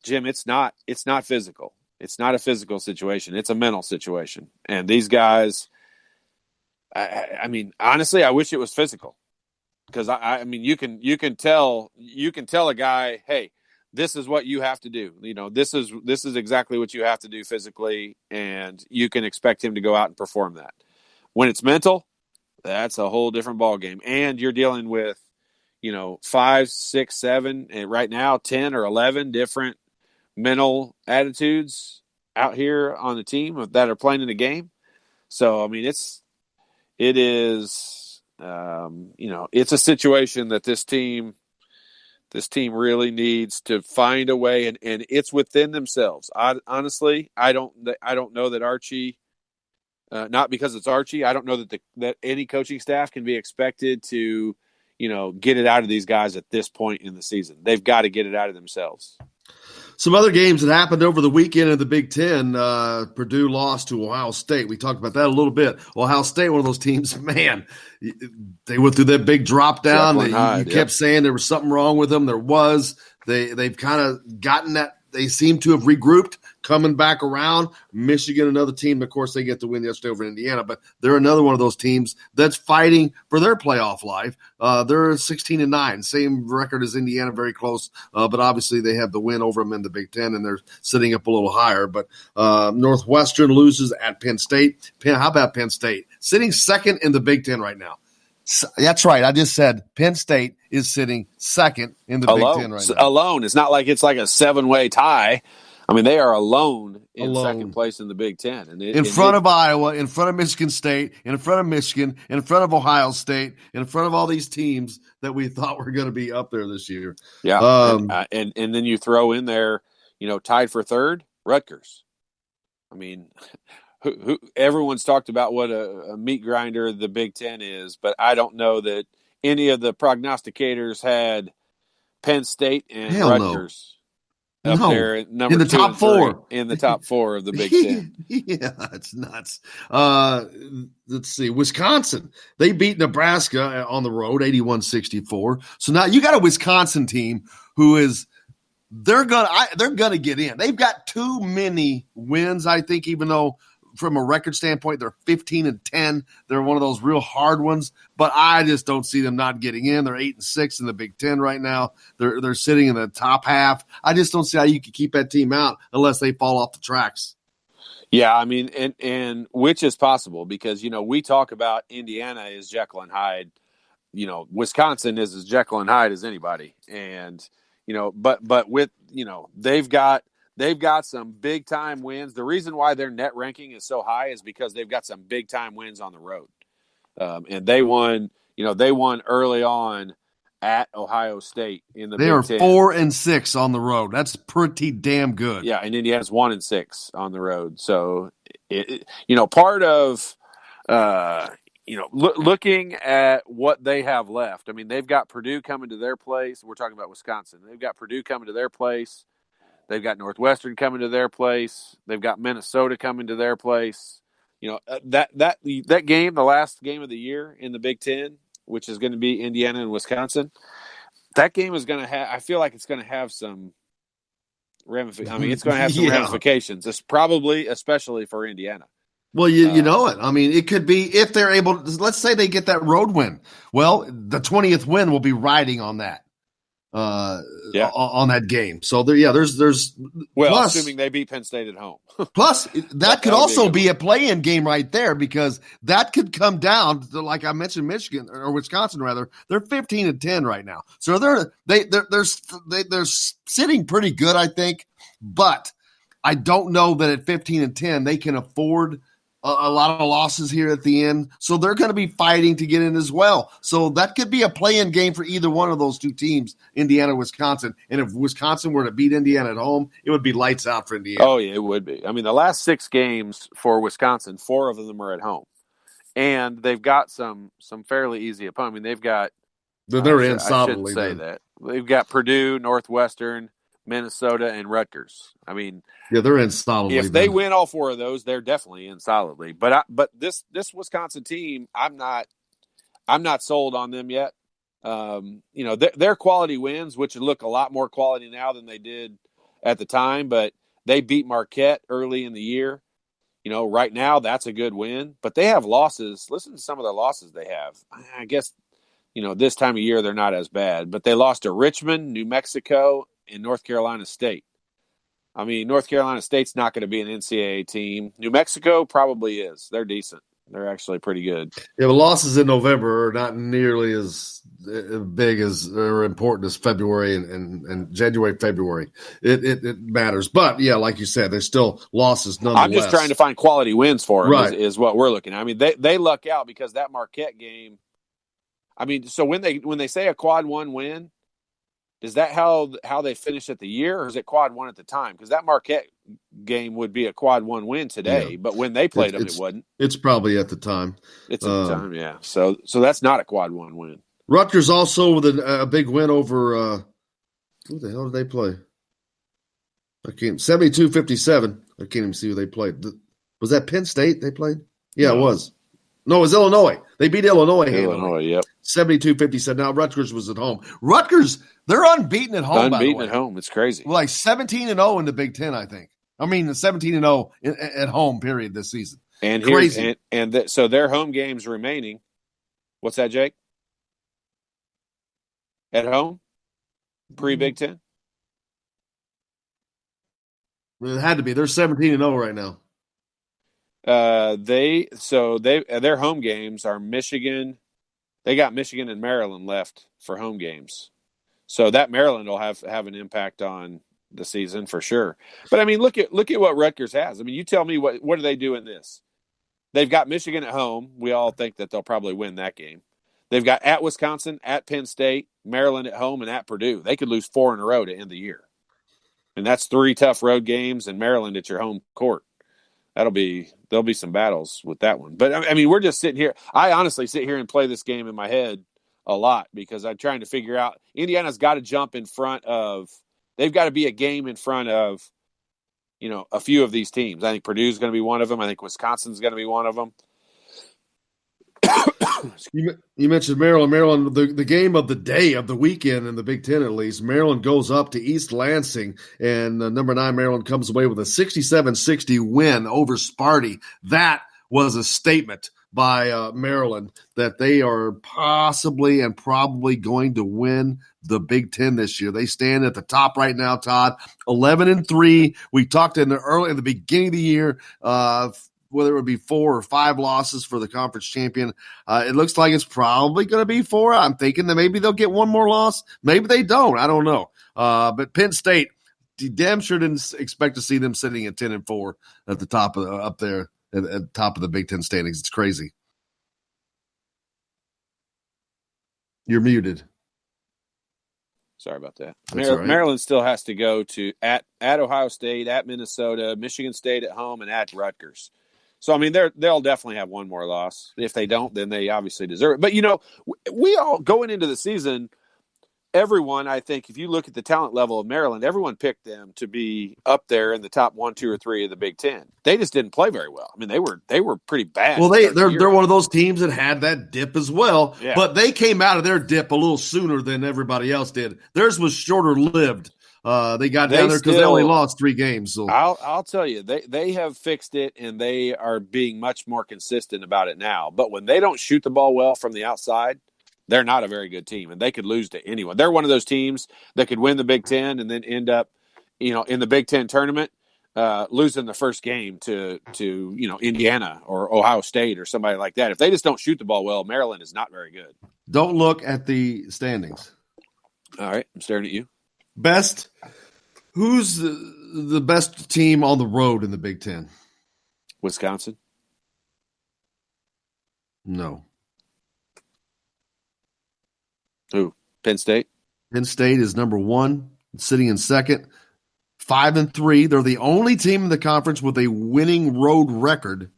Jim, it's not physical. It's not a physical situation. It's a mental situation. And these guys, I mean, honestly, I wish it was physical, because I mean, you can tell a guy, hey, this is what you have to do. This is exactly what you have to do physically, and you can expect him to go out and perform that. When it's mental, that's a whole different ballgame. And you're dealing with, 5, 6, 7, and right now 10 or 11 different mental attitudes out here on the team that are playing in the game. So, I mean, it's a situation that this team really needs to find a way, and it's within themselves. Honestly, I don't know that Archie, not because it's Archie, I don't know that any coaching staff can be expected to, get it out of these guys at this point in the season. They've got to get it out of themselves. Some other games that happened over the weekend in the Big Ten, Purdue lost to Ohio State. We talked about that a little bit. Ohio State, one of those teams, man, they went through that big drop down. You kept saying there was something wrong with them. There was. They've kind of gotten that. They seem to have regrouped, coming back around. Michigan, another team, of course, they get the win yesterday over Indiana, but they're another one of those teams that's fighting for their playoff life. They're 16-9, same record as Indiana, very close, but obviously they have the win over them in the Big Ten, and they're sitting up a little higher. But Northwestern loses at Penn State. How about Penn State? Sitting second in the Big Ten right now. That's right. I just said Penn State is sitting second in the Big Ten right now. Alone. It's not like it's like a 7-way tie. I mean, they are alone in second place in the Big Ten. And in front of Iowa, in front of Michigan State, in front of Michigan, in front of Ohio State, in front of all these teams that we thought were going to be up there this year. Yeah. And then you throw in there, tied for third, Rutgers. I mean, who everyone's talked about what a meat grinder the Big Ten is, but I don't know that any of the prognosticators had Penn State and Rutgers up there at number in the 2 top and 3 4 in the top 4 of the Big Ten. Yeah, it's nuts. Let's see. Wisconsin, they beat Nebraska on the road 81-64. So now you got a Wisconsin team who is they're gonna get in. They've got too many wins, I think, even though from a record standpoint, they're 15-10. They're one of those real hard ones, but I just don't see them not getting in. They're 8-6 in the Big Ten right now. They're sitting in the top half. I just don't see how you can keep that team out unless they fall off the tracks. Yeah, I mean, and which is possible because, we talk about Indiana as Jekyll and Hyde. Wisconsin is as Jekyll and Hyde as anybody. And, but with, they've got some big time wins. The reason why their net ranking is so high is because they've got some big time wins on the road. And they won early on at Ohio State in the They Big are Ten. 4-6 on the road. That's pretty damn good. Yeah, and Indiana's 1-6 on the road. So, part of looking at what they have left. I mean, they've got Purdue coming to their place. We're talking about Wisconsin. They've got Purdue coming to their place. They've got Northwestern coming to their place. They've got Minnesota coming to their place. That game, the last game of the year in the Big Ten, which is going to be Indiana and Wisconsin, that game is going to have – I feel like it's going to have some ramifications. I mean, it's going to have some ramifications. It's probably especially for Indiana. Well, you know it. I mean, it could be if they're able – let's say they get that road win. Well, the 20th win will be riding on that. On that game. So there's plus, assuming they beat Penn State at home. Plus that could also be a play-in game right there, because that could come down to, like I mentioned, Michigan or Wisconsin rather. They're 15-10 right now. So they're sitting pretty good, I think, but I don't know that at 15-10 they can afford a lot of losses here at the end. So they're going to be fighting to get in as well. So that could be a play-in game for either one of those two teams, Indiana, Wisconsin. And if Wisconsin were to beat Indiana at home, it would be lights out for Indiana. Oh, yeah, it would be. I mean, the last 6 games for Wisconsin, 4 of them are at home. And they've got some fairly easy opponents. I mean, they've got – they're in solidly. I shouldn't say that. They've got Purdue, Northwestern, Minnesota, and Rutgers. I mean – yeah, they're in solidly. If they win all 4 of those, they're definitely in solidly. But this Wisconsin team, I'm not sold on them yet. Their quality wins, which look a lot more quality now than they did at the time. But they beat Marquette early in the year. Right now that's a good win. But they have losses. Listen to some of the losses they have. I guess this time of year they're not as bad. But they lost to Richmond, New Mexico, and North Carolina State. I mean, North Carolina State's not going to be an NCAA team. New Mexico probably is. They're decent. They're actually pretty good. Yeah, but losses in November are not nearly as big as or important as February and January, February. It matters. But, yeah, like you said, there's still losses nonetheless. I'm just trying to find quality wins for them right. is what we're looking at. I mean, they luck out because that Marquette game – I mean, so when they say a quad 1 win, is that how they finish at the year, or is it quad 1 at the time? Because that Marquette game would be a quad 1 win today, but when they played them, it wasn't. It's probably at the time. It's at the time, yeah. So that's not a quad 1 win. Rutgers also with a big win over who the hell did they play? 72-57. I can't even see who they played. Was that Penn State they played? Yeah, It was. No, it was Illinois. They beat Illinois. Yep. 72-57. Now Rutgers was at home. Rutgers, they're unbeaten at home. Unbeaten at home. It's crazy. Like 17-0 in the Big Ten, I think. I mean, 17-0 at home. Period. This season. And crazy. So their home games remaining. What's that, Jake? At home, pre-Big Ten. It had to be. They're 17-0 right now. Their home games are Michigan. They got Michigan and Maryland left for home games. So that Maryland will have an impact on the season for sure. But I mean, look at what Rutgers has. I mean, you tell me what do they do in this? They've got Michigan at home. We all think that they'll probably win that game. They've got at Wisconsin, at Penn State, Maryland at home, and at Purdue. They could lose 4 in a row to end the year. And that's 3 tough road games, and Maryland at your home court. There'll be some battles with that one. But, I mean, we're just sitting here. I honestly sit here and play this game in my head a lot because I'm trying to figure out Indiana's got to jump in front of – they've got to be a game in front of, a few of these teams. I think Purdue's going to be one of them. I think Wisconsin's going to be one of them. You mentioned Maryland. Maryland, the game of the day, of the weekend in the Big Ten at least, Maryland goes up to East Lansing, and number 9 Maryland comes away with a 67-60 win over Sparty. That was a statement by Maryland that they are possibly and probably going to win the Big Ten this year. They stand at the top right now, Todd, 11-3. We talked in the beginning of the year, whether it would be 4 or 5 losses for the conference champion. It looks like it's probably going to be 4. I'm thinking that maybe they'll get one more loss. Maybe they don't. I don't know. But Penn State, damn sure didn't expect to see them sitting at 10-4 at the top of up there at the top of the Big Ten standings. It's crazy. You're muted. Sorry about that. That's all right. Maryland still has to go to at Ohio State, at Minnesota, Michigan State at home, and at Rutgers. So, I mean, they'll definitely have one more loss. If they don't, then they obviously deserve it. But, you know, we all going into the season, everyone, I think, if you look at the talent level of Maryland, everyone picked them to be up there in the top 1, 2, or 3 of the Big Ten. They just didn't play very well. I mean, they were pretty bad. Well, they're one of those teams that had that dip as well, Yeah. but they came out of their dip a little sooner than everybody else did. Theirs was shorter lived. They got down there because they only lost 3 games. So I'll tell you, they have fixed it, and they are being much more consistent about it now. But when they don't shoot the ball well from the outside, they're not a very good team, and they could lose to anyone. They're one of those teams that could win the Big Ten and then end up, you know, in the Big Ten tournament, losing the first game to you know, Indiana or Ohio State or somebody like that. If they just don't shoot the ball well, Maryland is not very good. don't look at the standings. All right, I'm staring at you. Best. Who's the best team on the road in the Big Ten? Wisconsin? No. Who? Penn State? Penn State is number 1, sitting in second. 5-3. They're the only team in the conference with a winning road record.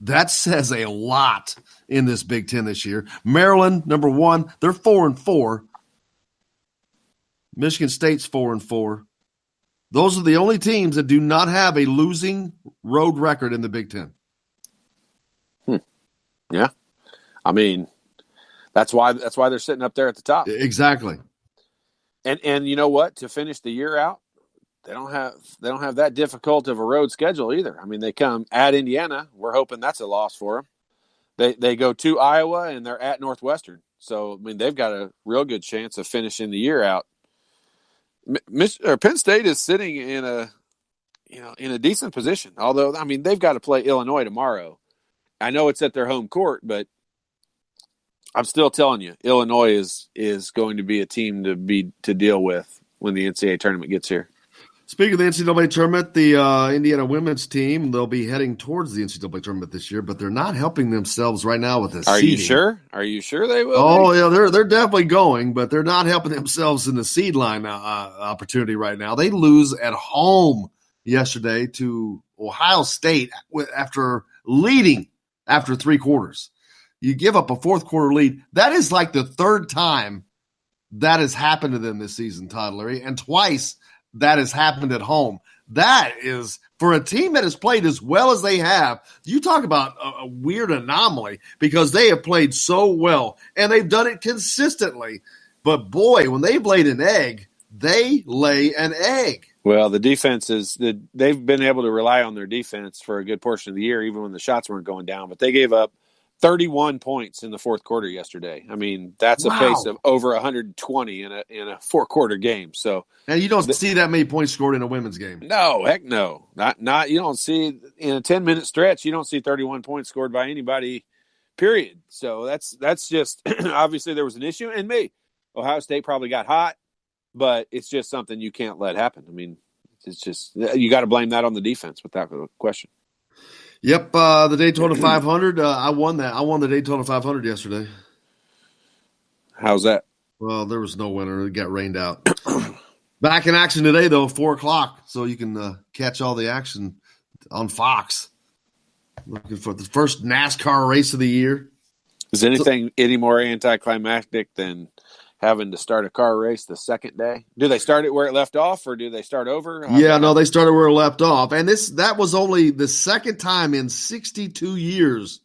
That says a lot in this Big Ten this year. Maryland, number 1, they're 4-4. Michigan State's 4-4. Those are the only teams that do not have a losing road record in the Big Ten. Yeah. I mean, that's why they're sitting up there at the top. Exactly. And you know what? To finish the year out, they don't have that difficult of a road schedule either. I mean, they come at Indiana. We're hoping that's a loss for them. They go to Iowa, and they're at Northwestern. So, I mean, they've got a real good chance of finishing the year out. Penn State is sitting in a decent position. Although, I mean, they've got to play Illinois tomorrow. I know it's at their home court, but I'm still telling you, Illinois is going to be a team to deal with when the NCAA tournament gets here. Speaking of the NCAA tournament, the Indiana women's team, they'll be heading towards the NCAA tournament this year, but they're not helping themselves right now with the seeding. Are you sure? Are you sure they will? Oh, yeah, they're definitely going, but they're not helping themselves in the seed line opportunity right now. They lose at home yesterday to Ohio State after leading after 3 quarters. You give up a 4th quarter lead. That is like the 3rd time that has happened to them this season, Todd Leary, and twice that has happened at home. That is, for a team that has played as well as they have, you talk about a weird anomaly because they have played so well, and they've done it consistently. But, boy, when they've laid an egg, they lay an egg. Well, the defense they've been able to rely on their defense for a good portion of the year, even when the shots weren't going down. But they gave up 31 points in the 4th quarter yesterday. I mean, that's a pace of over 120 in a 4-quarter game. So, and you don't see that many points scored in a women's game. No, heck no. Not you don't see in a 10-minute stretch, you don't see 31 points scored by anybody, period. So that's just obviously there was an issue. And Ohio State probably got hot, but it's just something you can't let happen. I mean, it's just you got to blame that on the defense without question. Yep, the Daytona 500. I won that. I won the Daytona 500 yesterday. How's that? Well, there was no winner. It got rained out. Back in action today, though, 4 o'clock, so you can catch all the action on Fox. Looking for the first NASCAR race of the year. Is anything any more anticlimactic than having to start a car race the second day? Do they start it where it left off, or do they start over? They started where it left off. And that was only the second time in 62 years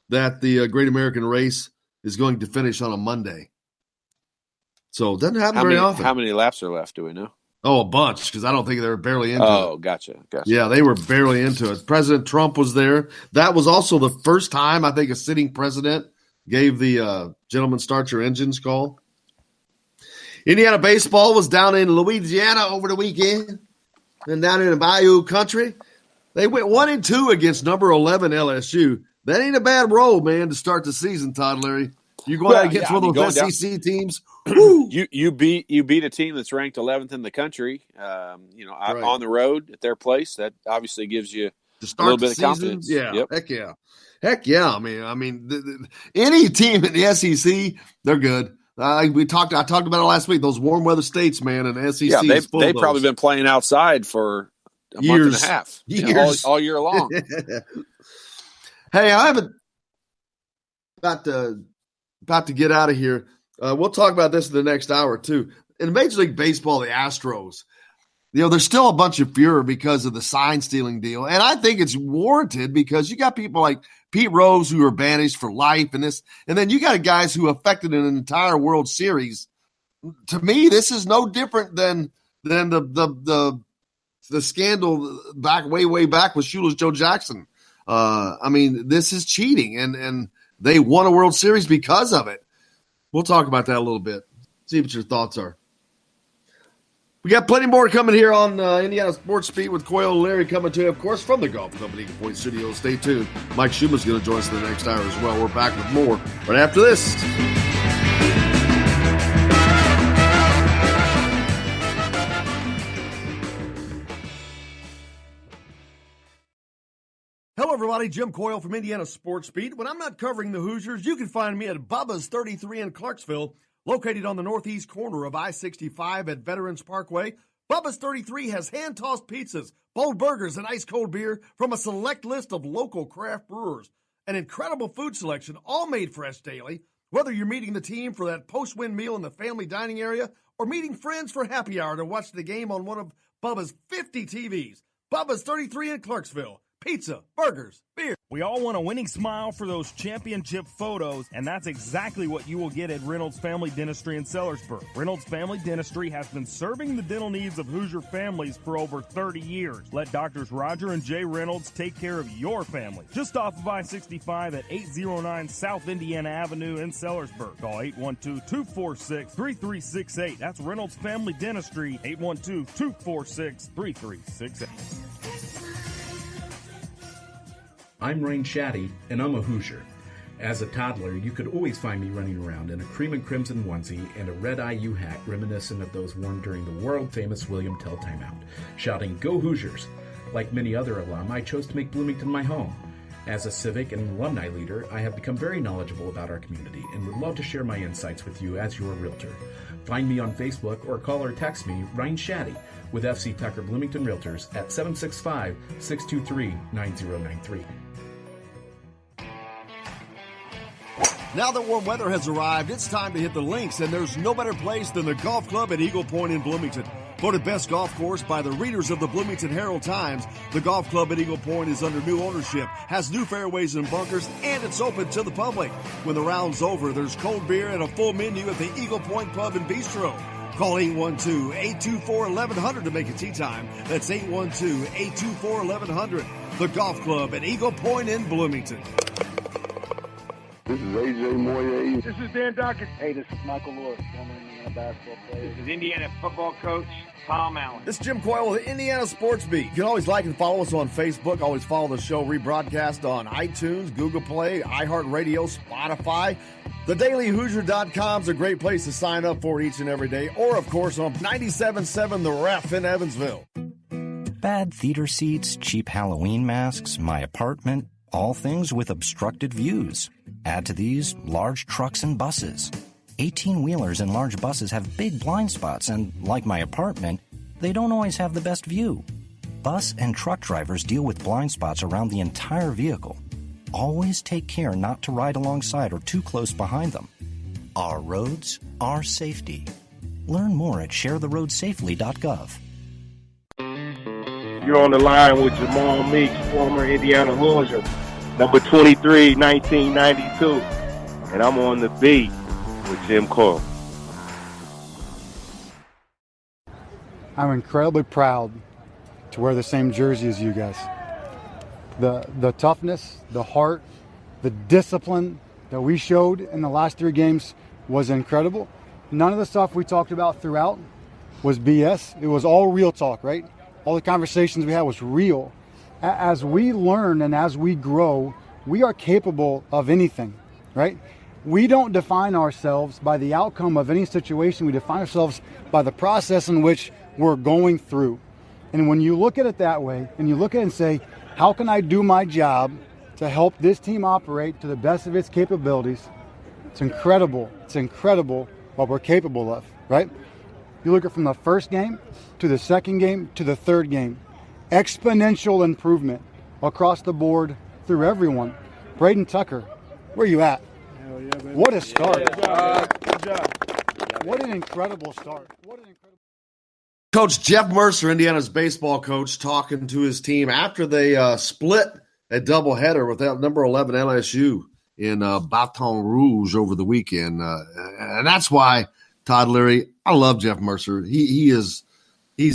that the Great American Race is going to finish on a Monday. So it doesn't happen very often. How many laps are left, do we know? Oh, a bunch, because I don't think they were barely into it. Oh, gotcha. Yeah, they were barely into it. President Trump was there. That was also the first time, I think, a sitting president gave the gentlemen start your engines call. Indiana baseball was down in Louisiana over the weekend and down in the Bayou country. They went 1-2 against number 11 LSU. That ain't a bad roll, man, to start the season, Todd Leary. You're going out against one of those SEC teams. You beat a team that's ranked 11th in the country. Right. On the road at their place. That obviously gives you a little bit of confidence. Yeah, yep. Heck yeah. I mean, any team in the SEC, they're good. I talked about it last week. Those warm weather states, man, and SEC. Yeah, is full they've of those. probably been playing outside for a Years. month and a half, Years. all year long. Hey, I haven't about to get out of here. We'll talk about this in the next hour too. In Major League Baseball, the Astros, there's still a bunch of furor because of the sign stealing deal, and I think it's warranted because you got people like Pete Rose who are banished for life, and then you got guys who affected an entire World Series. To me, this is no different than the scandal way back with Shoeless Joe Jackson. This is cheating, and they won a World Series because of it. We'll talk about that a little bit. See what your thoughts are. We got plenty more coming here on Indiana Sports Beat with Coyle and Larry coming to you, of course, from the Golf Club at Eagle Point Studios. Stay tuned. Mike Schuman's going to join us in the next hour as well. We're back with more right after this. Hello, everybody. Jim Coyle from Indiana Sports Beat. When I'm not covering the Hoosiers, you can find me at Bubba's 33 in Clarksville, located on the northeast corner of I-65 at Veterans Parkway. Bubba's 33 has hand-tossed pizzas, bold burgers, and ice-cold beer from a select list of local craft brewers. An incredible food selection, all made fresh daily. Whether you're meeting the team for that post-win meal in the family dining area or meeting friends for happy hour to watch the game on one of Bubba's 50 TVs. Bubba's 33 in Clarksville. Pizza, burgers, beer. We all want a winning smile for those championship photos, and that's exactly what you will get at Reynolds Family Dentistry in Sellersburg. Reynolds Family Dentistry has been serving the dental needs of Hoosier families for over 30 years. Let Doctors Roger and Jay Reynolds take care of your family. Just off of I-65 at 809 South Indiana Avenue in Sellersburg. Call 812-246-3368. That's Reynolds Family Dentistry, 812-246-3368. I'm Rain Shaddy, and I'm a Hoosier. As a toddler, you could always find me running around in a cream and crimson onesie and a red IU hat reminiscent of those worn during the world-famous William Tell timeout, shouting, "Go Hoosiers!" Like many other alum, I chose to make Bloomington my home. As a civic and alumni leader, I have become very knowledgeable about our community and would love to share my insights with you as your realtor. Find me on Facebook or call or text me, Ryan Shaddy, with FC Tucker Bloomington Realtors at 765-623-9093. Now that warm weather has arrived, it's time to hit the links, and there's no better place than the Golf Club at Eagle Point in Bloomington. Voted best golf course by the readers of the Bloomington Herald-Times, the Golf Club at Eagle Point is under new ownership, has new fairways and bunkers, and it's open to the public. When the round's over, there's cold beer and a full menu at the Eagle Point Pub and Bistro. Call 812-824-1100 to make a tee time. That's 812-824-1100. The Golf Club at Eagle Point in Bloomington. This is AJ Moye. This is Dan Dockett. Hey, this is Michael Lewis, former Indiana basketball player. This is Indiana football coach Tom Allen. This is Jim Coyle with the Indiana Sports Beat. You can always like and follow us on Facebook. Always follow the show rebroadcast on iTunes, Google Play, iHeartRadio, Spotify. TheDailyHoosier.com is a great place to sign up for each and every day. Or, of course, on 97.7 The Ref in Evansville. Bad theater seats, cheap Halloween masks, my apartment, all things with obstructed views. Add to these large trucks and buses. 18-wheelers and large buses have big blind spots, and like my apartment, they don't always have the best view. Bus and truck drivers deal with blind spots around the entire vehicle. Always take care not to ride alongside or too close behind them. Our roads, our safety. Learn more at sharetheroadsafely.gov. You're on the line with Jamal Meeks, former Indiana Hoosier, number 23, 1992. And I'm on the beat with Jim Coyle. I'm incredibly proud to wear the same jersey as you guys. The toughness, the heart, the discipline that we showed in the last 3 games was incredible. None of the stuff we talked about throughout was BS. It was all real talk, right? All the conversations we had was real. As we learn and as we grow, we are capable of anything, right? We don't define ourselves by the outcome of any situation. We define ourselves by the process in which we're going through. And when you look at it that way, and you look at it and say, how can I do my job to help this team operate to the best of its capabilities? It's incredible. It's incredible what we're capable of, right? You look at from the first game to the second game to the third game, exponential improvement across the board through everyone. Braden Tucker, where you at? Hell yeah, baby. What a start. Good job. What an incredible start. Coach Jeff Mercer, Indiana's baseball coach, talking to his team after they split a doubleheader with that number 11 LSU in Baton Rouge over the weekend. And that's why, Todd Leary, I love Jeff Mercer. He's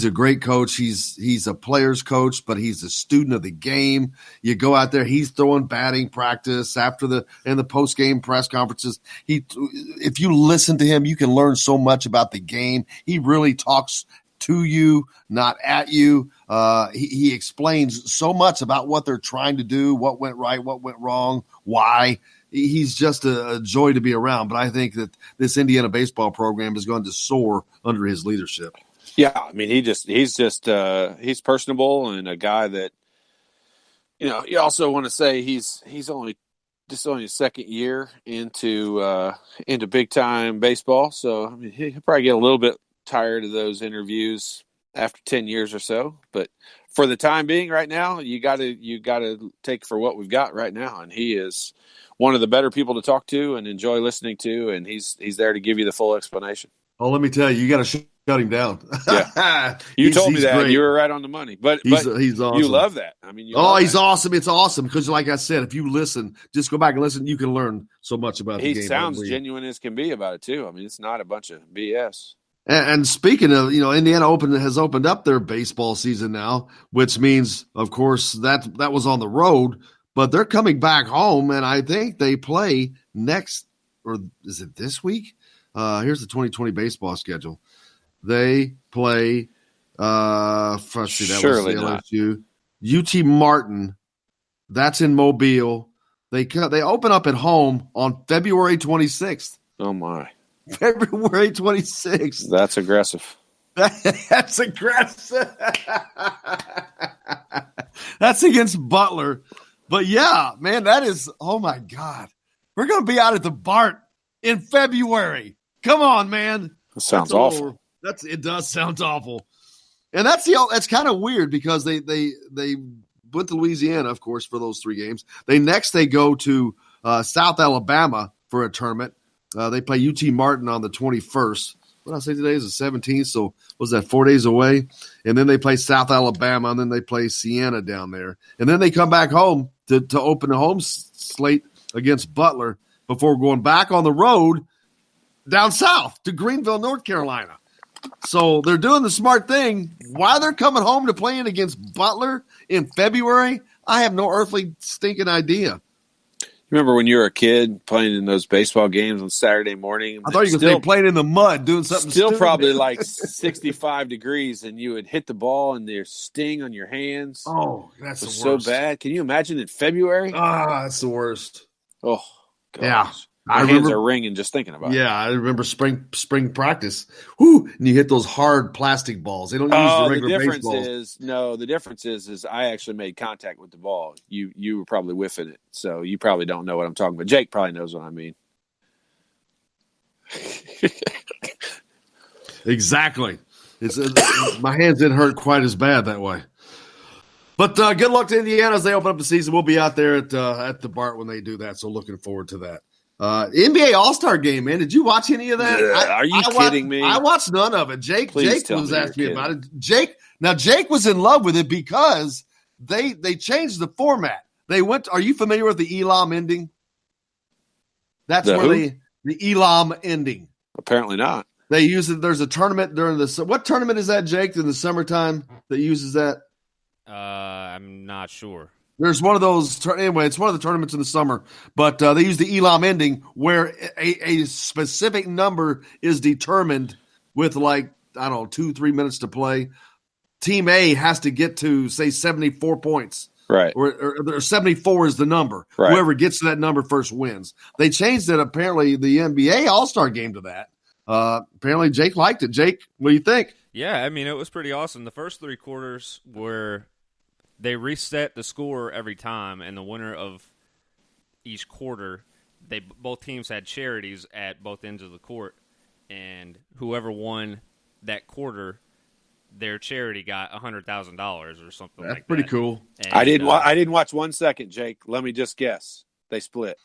a great coach. He's a player's coach, but he's a student of the game. You go out there, he's throwing batting practice in the post-game press conferences. If you listen to him, you can learn so much about the game. He really talks to you, not at you. He explains so much about what they're trying to do, what went right, what went wrong, why. He's just a joy to be around. But I think that this Indiana baseball program is going to soar under his leadership. Yeah, I mean, he's personable and a guy that, you also want to say he's only his second year into big time baseball. So I mean, he'll probably get a little bit tired of those interviews after 10 years or so. But for the time being, right now, you got to take for what we've got right now, and he is one of the better people to talk to and enjoy listening to, and he's there to give you the full explanation. Oh, let me tell you, you got to shut him down. Yeah. You told me that. Great. You were right on the money. But he's awesome. You love that. I mean, he's awesome. It's awesome because, like I said, if you listen, just go back and listen, you can learn so much about the game. He sounds genuine as can be about it, too. I mean, it's not a bunch of BS. And speaking of, Indiana has opened up their baseball season now, which means, of course, that was on the road, but they're coming back home, and I think they play next, or is it this week? Here's the 2020 baseball schedule. They play, surely not. LSU, UT Martin. That's in Mobile. They open up at home on February 26th. Oh my! February 26th. That's aggressive. That's aggressive. That's against Butler. But yeah, man, that is, oh my God. We're going to be out at the BART in February. Come on, man. That sounds awful. It does sound awful. And that's kind of weird because they went to Louisiana, of course, for those 3 games. They go to South Alabama for a tournament. They play UT Martin on the 21st. What did I say today is the 17th? So was that 4 days away? And then they play South Alabama, and then they play Siena down there. And then they come back home to open the home slate against Butler before going back on the road down south to Greenville, North Carolina. So they're doing the smart thing. Why they're coming home to playing against Butler in February, I have no earthly stinking idea. Remember when you were a kid playing in those baseball games on Saturday morning? I thought you were going to say playing in the mud, doing something still stupid. Probably like 65 degrees, and you would hit the ball and there's sting on your hands. Oh, that's the worst. So bad. Can you imagine in February? That's the worst. Oh, gosh. Yeah. My hands are ringing just thinking about it. Yeah, I remember spring practice. Whoo, and you hit those hard plastic balls. They don't use the regular baseballs. The difference is I actually made contact with the ball. You were probably whiffing it, so you probably don't know what I'm talking about. Jake probably knows what I mean. Exactly. My hands didn't hurt quite as bad that way. But good luck to Indiana as they open up the season. We'll be out there at the BART when they do that, so looking forward to that. NBA All-Star Game, man. Did you watch any of that? Are you kidding me? I watched none of it. Jake was asking me about it. Jake was in love with it because they changed the format. They went. Are you familiar with the Elam ending? That's the Elam ending. Apparently not. They use it. There's a tournament during what tournament is that, Jake? In the summertime that uses that? I'm not sure. There's one of those anyway. It's one of the tournaments in the summer, but they use the Elam ending where a specific number is determined with 2-3 minutes to play. Team A has to get to say 74 points, right? Or 74 is the number. Right. Whoever gets to that number first wins. They changed it apparently the NBA All-Star Game to that. Apparently Jake liked it. Jake, what do you think? Yeah, I mean it was pretty awesome. The first 3 quarters were. They reset the score every time, and the winner of each quarter, both teams had charities at both ends of the court, and whoever won that quarter, their charity got $100,000 or something like that. That's pretty cool. And, I didn't watch 1 second, Jake. Let me just guess. They split.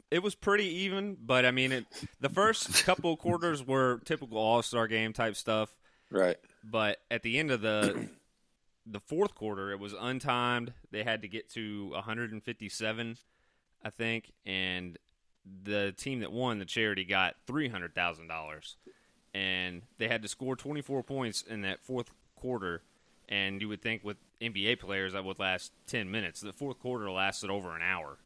It was pretty even, but I mean, the first couple of quarters were typical All-Star game type stuff. Right. But at the end of the fourth quarter, it was untimed. They had to get to 157, I think, and the team that won, the charity, got $300,000. And they had to score 24 points in that fourth quarter. And you would think with NBA players that would last 10 minutes. The fourth quarter lasted over an hour.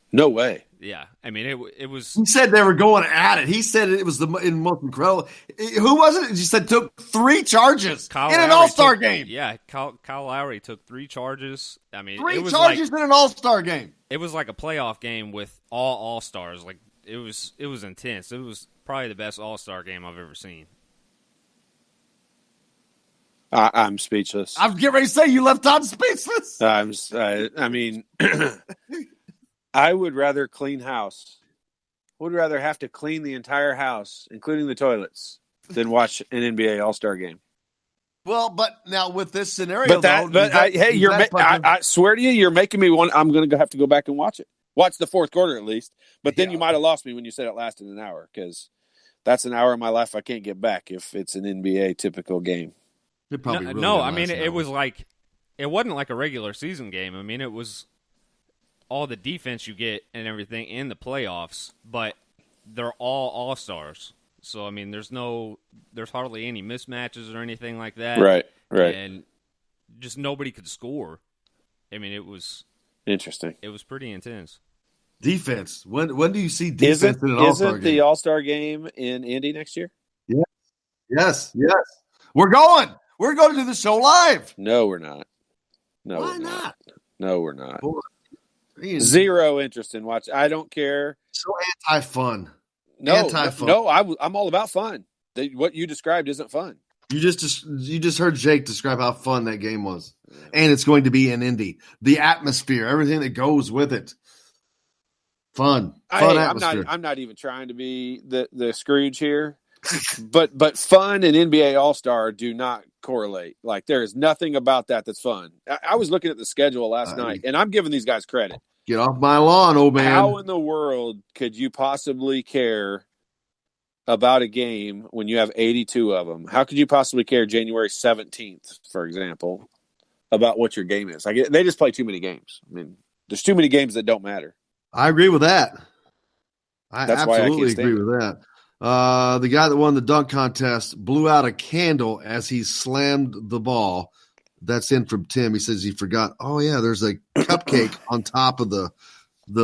No way. Yeah, I mean it was. He said they were going at it. He said it was the most incredible. Who was it? He said took 3 charges in an All-Star game. Yeah, Kyle Lowry took 3 charges. I mean, 3 it was charges in an All-Star game. It was like a playoff game with all All-Stars. Like it was intense. It was probably the best All-Star game I've ever seen. I'm speechless. I was getting ready to say you left Todd speechless. I mean. I would rather clean house. I would rather have to clean the entire house, including the toilets, than watch an NBA All-Star game. Well, but now with this scenario, I swear to you, you're making me want. I'm going to have to go back and watch it. Watch the fourth quarter at least. But then you might have lost me when you said it lasted an hour, because that's an hour of my life I can't get back if it's an NBA typical game. It probably I mean it was like it wasn't like a regular season game. I mean it was all the defense you get and everything in the playoffs, but they're all All-Stars. So, I mean, there's hardly any mismatches or anything like that. Right. And just nobody could score. I mean, it was interesting. It was pretty intense. Defense. When do you see defense in an All-Star game? Isn't the All-Star game in Indy next year? Yeah. Yes. We're going. We're going to do the show live. No, we're not. Why not? No, we're not. Boy. Zero interest in watching. I don't care. So anti-fun. No, I'm all about fun. What you described isn't fun. You just heard Jake describe how fun that game was, and it's going to be in Indy. The atmosphere, everything that goes with it, fun atmosphere. I'm not even trying to be the Scrooge here, but fun and NBA All-Star do not correlate. Like there is nothing about that's fun. I was looking at the schedule last night, and I'm giving these guys credit. Get off my lawn, old man. How in the world could you possibly care about a game when you have 82 of them? How could you possibly care January 17th, for example, about what your game is? They just play too many games. I mean, there's too many games that don't matter. I agree with that. That's why I absolutely agree with that. The guy that won the dunk contest blew out a candle as he slammed the ball. That's in from Tim. He says he forgot. Oh, yeah, there's a cupcake on top of the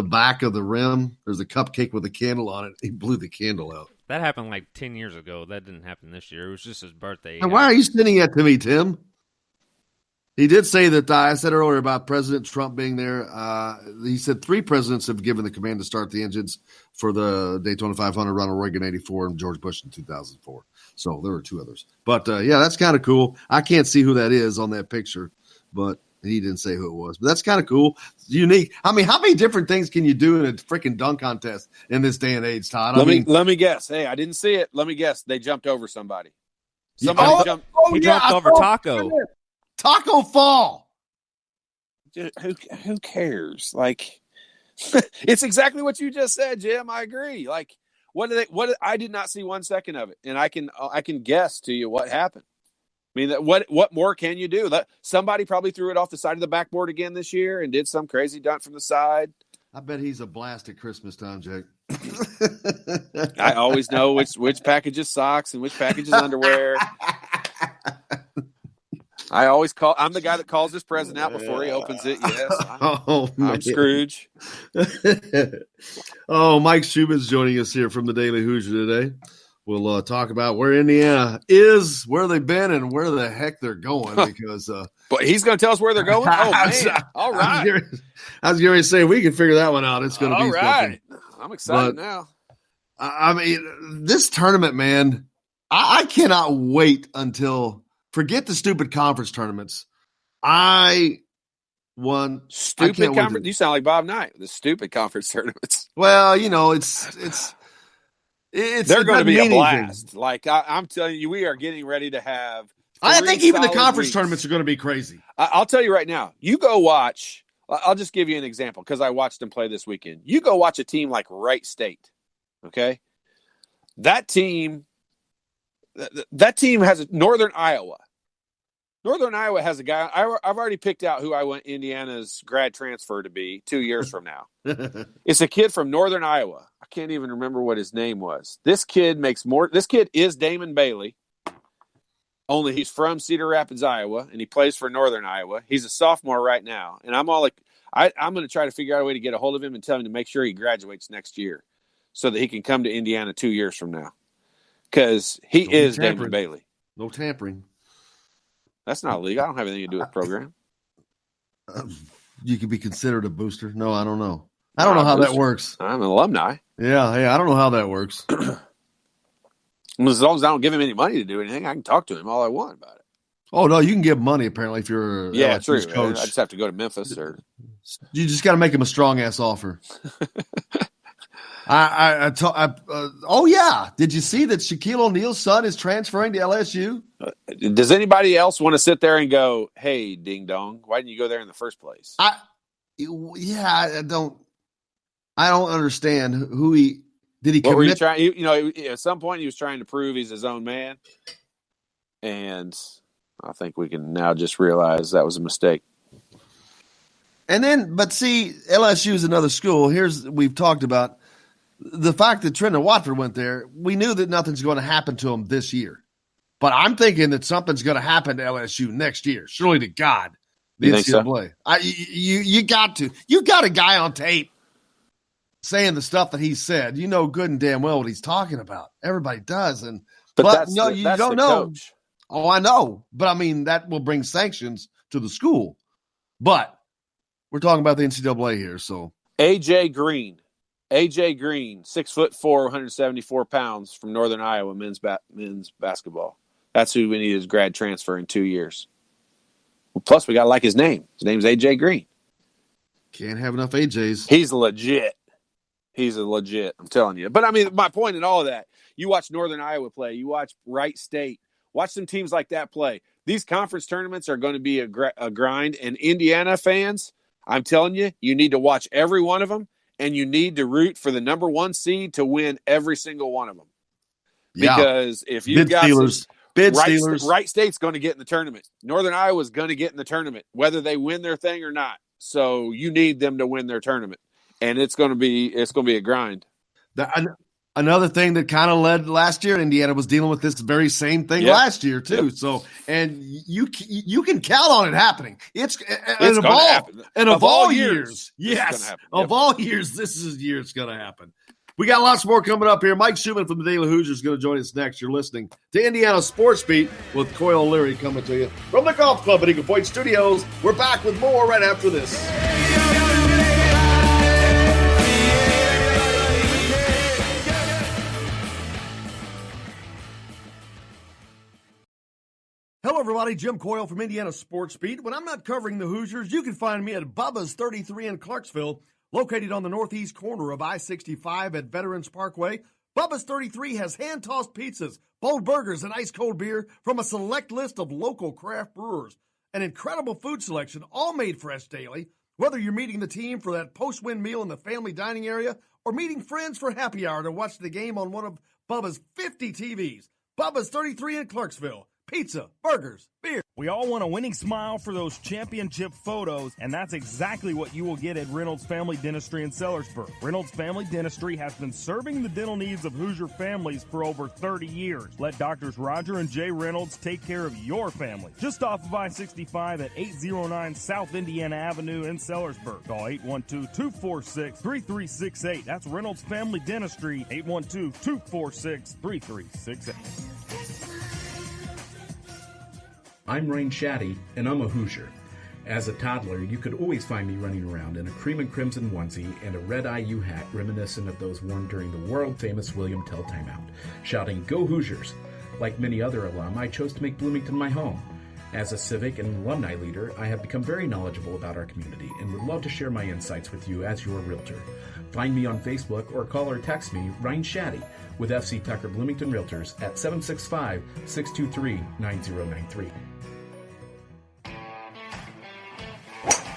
back of the rim. There's a cupcake with a candle on it. He blew the candle out. That happened like 10 years ago. That didn't happen this year. It was just his birthday. Now, why are you sending that to me, Tim? He did say that I said earlier about President Trump being there. He said 3 presidents have given the command to start the engines for the Daytona 500, Ronald Reagan 84 and George Bush in 2004. So there were 2 others. But, yeah, that's kind of cool. I can't see who that is on that picture, but he didn't say who it was. But that's kind of cool. It's unique. I mean, how many different things can you do in a freaking dunk contest in this day and age, Todd? Let me guess. Hey, I didn't see it. Let me guess. They jumped over somebody. He jumped over Taco. Taco Fall. Who cares? Like, it's exactly what you just said, Jim. I agree. Like, I did not see 1 second of it, and I can guess to you what happened. I mean, what more can you do? Somebody probably threw it off the side of the backboard again this year and did some crazy dunk from the side. I bet he's a blast at Christmas time, Jake. I always know which package is socks and which package is underwear. I'm the guy that calls his present out before he opens it. Yes. I'm Scrooge. Mike Schubin's joining us here from the Daily Hoosier today. We'll talk about where Indiana is, where they've been, and where the heck they're going. Because, but he's going to tell us where they're going. Oh man! All right. I was going to say we can figure that one out. It's going to be right. Something. I'm excited now. I mean, this tournament, man. I cannot wait until. Forget the stupid conference tournaments. Stupid conference. You sound like Bob Knight. The stupid conference tournaments. Well, it's They're going to be a blast. Like I'm telling you, we are getting ready to have. I think even the conference weeks. tournaments are going to be crazy. I'll tell you right now. You go watch. I'll just give you an example because I watched them play this weekend. You go watch a team like Wright State. Okay, that team has Northern Iowa. Northern Iowa has a guy. I've already picked out who I want Indiana's grad transfer to be 2 years from now. It's a kid from Northern Iowa. I can't even remember what his name was. This kid makes more. This kid is Damon Bailey. Only he's from Cedar Rapids, Iowa, and he plays for Northern Iowa. He's a sophomore right now, and I'm all like, I'm going to try to figure out a way to get a hold of him and tell him to make sure he graduates next year, so that he can come to Indiana 2 years from now, because he is Damon Bailey. No tampering. That's not legal. I don't have anything to do with the program. You could be considered a booster. No, I don't know. I don't know how that works. I'm an alumni. Yeah, hey, I don't know how that works. As long as I don't give him any money to do anything, I can talk to him all I want about it. Oh, no, you can give money, apparently, if you're a true. coach. I just have to go to Memphis. You just got to make him a strong-ass offer. Oh, yeah. Did you see that Shaquille O'Neal's son is transferring to LSU? Does anybody else want to sit there and go, hey, ding dong, why didn't you go there in the first place? I don't understand who did he commit? What were you trying? At some point he was trying to prove he's his own man. And I think we can now just realize that was a mistake. And then, but see, LSU is another school. We've talked about the fact that Trenton Watford went there. We knew that nothing's going to happen to him this year. But I'm thinking that something's going to happen to LSU next year. Surely to God. You think so? You got to. You got a guy on tape saying the stuff that he said. You know good and damn well what he's talking about. Everybody does. But you don't know. Coach. Oh, I know. But, I mean, that will bring sanctions to the school. But we're talking about the NCAA here. So A.J. Green, 6'4", 174 pounds from Northern Iowa men's basketball. That's who we need as grad transfer in 2 years. Plus, we got to like his name. His name's A.J. Green. Can't have enough AJs. He's legit. I'm telling you. But, I mean, my point in all of that, you watch Northern Iowa play. You watch Wright State. Watch some teams like that play. These conference tournaments are going to be a grind. And Indiana fans, I'm telling you, you need to watch every one of them. And you need to root for the number one seed to win every single one of them. Because if you've got Steelers. Wright State's going to get in the tournament. Northern Iowa's going to get in the tournament, whether they win their thing or not. So you need them to win their tournament, and it's going to be a grind. Another thing that kind of led last year, Indiana was dealing with this very same thing last year too. Yep. So, and you can count on it happening. It's going to happen. And of all years, yes, of all years, this is the year it's going to happen. We got lots more coming up here. Mike Schumann from the Daily Hoosier is going to join us next. You're listening to Indiana Sports Beat with Coyle Leary coming to you from the Golf Club at Eagle Point Studios. We're back with more right after this. Hello, everybody. Jim Coyle from Indiana Sports Beat. When I'm not covering the Hoosiers, you can find me at Bubba's 33 in Clarksville, located on the northeast corner of I-65 at Veterans Parkway. Bubba's 33 has hand-tossed pizzas, bold burgers, and ice-cold beer from a select list of local craft brewers. An incredible food selection, all made fresh daily. Whether you're meeting the team for that post-win meal in the family dining area or meeting friends for happy hour to watch the game on one of Bubba's 50 TVs. Bubba's 33 in Clarksville. Pizza, burgers, beer. We all want a winning smile for those championship photos, and that's exactly what you will get at Reynolds Family Dentistry in Sellersburg. Reynolds Family Dentistry has been serving the dental needs of Hoosier families for over 30 years. Let Doctors Roger and Jay Reynolds take care of your family. Just off of I-65 at 809 South Indiana Avenue in Sellersburg. Call 812-246-3368. That's Reynolds Family Dentistry, 812-246-3368. I'm Rain Shaddy, and I'm a Hoosier. As a toddler, you could always find me running around in a cream and crimson onesie and a red IU hat reminiscent of those worn during the world-famous William Tell timeout, shouting, "Go Hoosiers!" Like many other alum, I chose to make Bloomington my home. As a civic and alumni leader, I have become very knowledgeable about our community and would love to share my insights with you as your realtor. Find me on Facebook or call or text me, Ryan Shaddy, with FC Tucker Bloomington Realtors at 765-623-9093.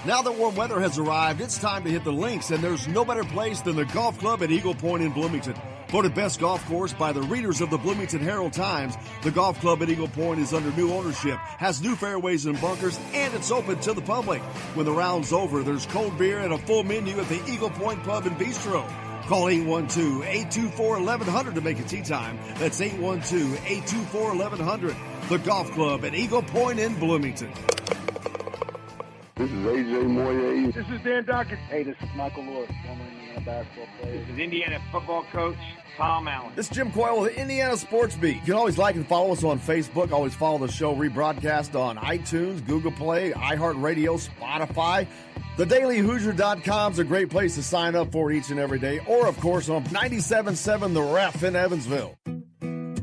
Now that warm weather has arrived, it's time to hit the links, and there's no better place than the golf club at Eagle Point in Bloomington. Voted best golf course by the readers of the Bloomington Herald-Times, the golf club at Eagle Point is under new ownership, has new fairways and bunkers, and it's open to the public. When the round's over, there's cold beer and a full menu at the Eagle Point Pub and Bistro. Call 812-824-1100 to make it tee time. That's 812-824-1100. The golf club at Eagle Point in Bloomington. This is AJ Moye. This is Dan Dockett. Hey, this is Michael Lewis, former Indiana basketball player. This is Indiana football coach Tom Allen. This is Jim Coyle with the Indiana Sports Beat. You can always like and follow us on Facebook. Always follow the show rebroadcast on iTunes, Google Play, iHeartRadio, Spotify. TheDailyHoosier.com is a great place to sign up for each and every day. Or, of course, on 97.7 The Ref in Evansville.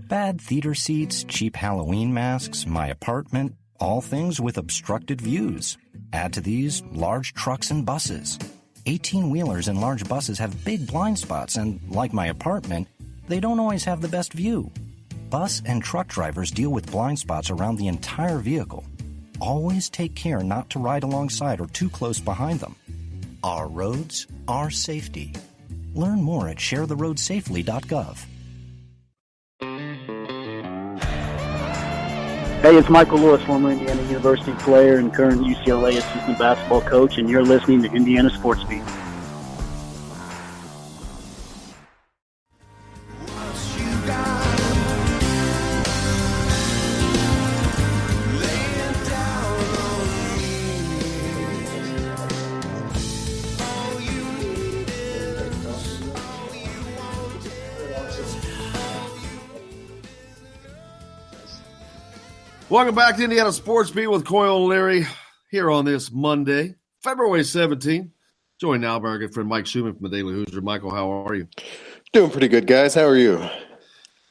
Bad theater seats, cheap Halloween masks, my apartment, all things with obstructed views. Add to these large trucks and buses. 18-wheelers and large buses have big blind spots, and like my apartment, they don't always have the best view. Bus and truck drivers deal with blind spots around the entire vehicle. Always take care not to ride alongside or too close behind them. Our roads, our safety. Learn more at sharetheroadsafely.gov. Hey, it's Michael Lewis, former Indiana University player and current UCLA assistant basketball coach, and you're listening to Indiana Sports Beat. Welcome back to Indiana Sports Beat with Coyle and Leary here on this Monday, February 17th. Joined now by our good friend Mike Schumann from the Daily Hoosier. Michael, how are you? Doing pretty good, guys. How are you?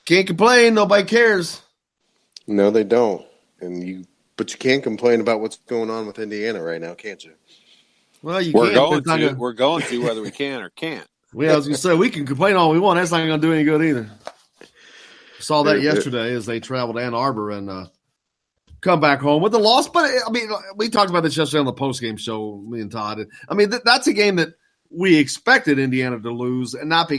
Can't complain. Nobody cares. No, they don't. But you can't complain about what's going on with Indiana right now, can't you? Well, We're going to whether we can or can't. Yeah, I was going to say, we can complain all we want. That's not going to do any good either. Saw that yesterday as they traveled to Ann Arbor and come back home with a loss. But, I mean, we talked about this yesterday on the postgame show, me and Todd. I mean, that's a game that we expected Indiana to lose, and not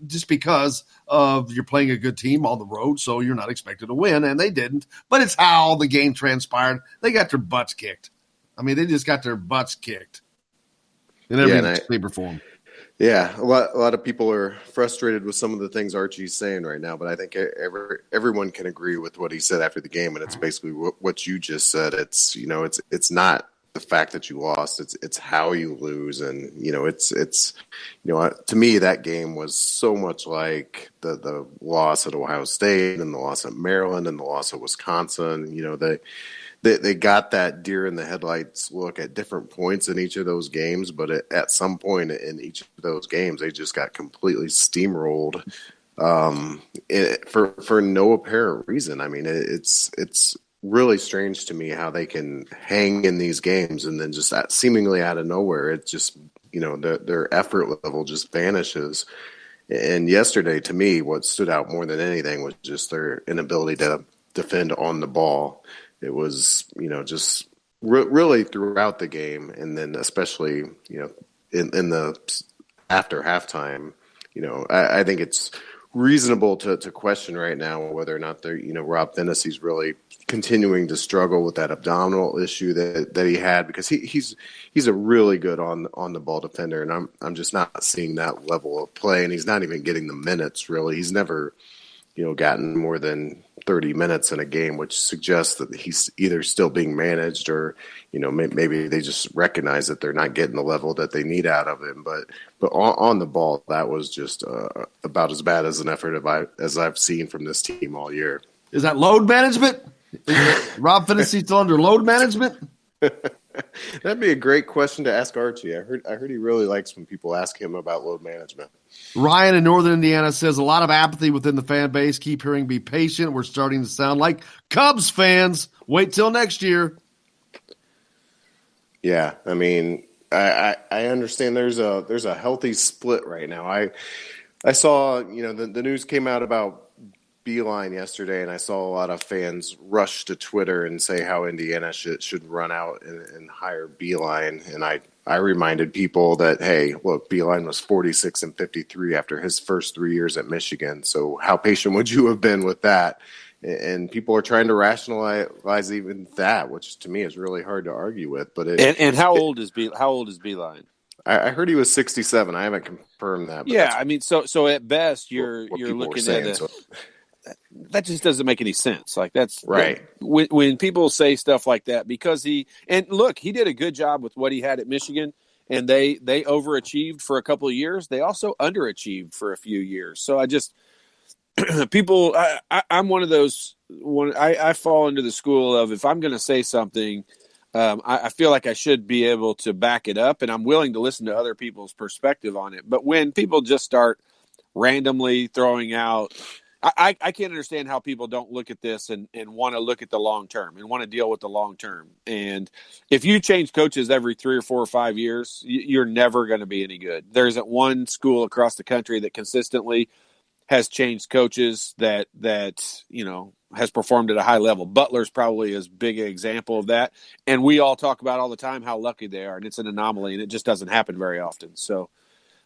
just because of you're playing a good team on the road, so you're not expected to win, and they didn't. But it's how the game transpired. They got their butts kicked. I mean, they just got their butts kicked in every shape or form. Yeah, a lot of people are frustrated with some of the things Archie's saying right now, but I think everyone can agree with what he said after the game, and it's basically what you just said. It's it's not the fact that you lost; it's how you lose, and it's to me that game was so much like the loss at Ohio State and the loss at Maryland and the loss at Wisconsin. They got that deer in the headlights look at different points in each of those games, but at some point in each of those games, they just got completely steamrolled for no apparent reason. I mean, it's really strange to me how they can hang in these games and then just seemingly out of nowhere, it just their effort level just vanishes. And yesterday, to me, what stood out more than anything was just their inability to defend on the ball. It was, just really throughout the game, and then especially, in the after halftime, I think it's reasonable to question right now whether or not they're, Rob Phinesee's really continuing to struggle with that abdominal issue that he had, because he's a really good on the ball defender, and I'm just not seeing that level of play, and he's not even getting the minutes really. He's never gotten more than 30 minutes in a game, which suggests that he's either still being managed or, maybe they just recognize that they're not getting the level that they need out of him. But on the ball, that was just about as bad as an effort as I've seen from this team all year. Is that load management? Is Rob Phinisee still under load management? That'd be a great question to ask Archie. I heard he really likes when people ask him about load management. Ryan in Northern Indiana says a lot of apathy within the fan base. Keep hearing, be patient. We're starting to sound like Cubs fans. Wait till next year. Yeah, I mean, I understand there's a healthy split right now. I saw, the news came out about Beeline yesterday, and I saw a lot of fans rush to Twitter and say how Indiana should run out and hire Beeline. And I reminded people that, hey, look, Beeline was 46-53 after his first 3 years at Michigan. So how patient would you have been with that? And people are trying to rationalize even that, which to me is really hard to argue with. But how old is Beeline? I heard he was 67. I haven't confirmed that. But Yeah, I mean, so at best you're looking at that just doesn't make any sense. Like that's right. When people say stuff like that, because he did a good job with what he had at Michigan, and they overachieved for a couple of years. They also underachieved for a few years. So I just people, I'm one of those. I fall into the school of, if I'm going to say something, I feel like I should be able to back it up, and I'm willing to listen to other people's perspective on it. But when people just start randomly throwing out, I can't understand how people don't look at this and want to look at the long term and want to deal with the long term. And if you change coaches every 3 or 4 or 5 years, you're never going to be any good. There isn't one school across the country that consistently has changed coaches that has performed at a high level. Butler's probably as big an example of that. And we all talk about all the time how lucky they are, and it's an anomaly, and it just doesn't happen very often. So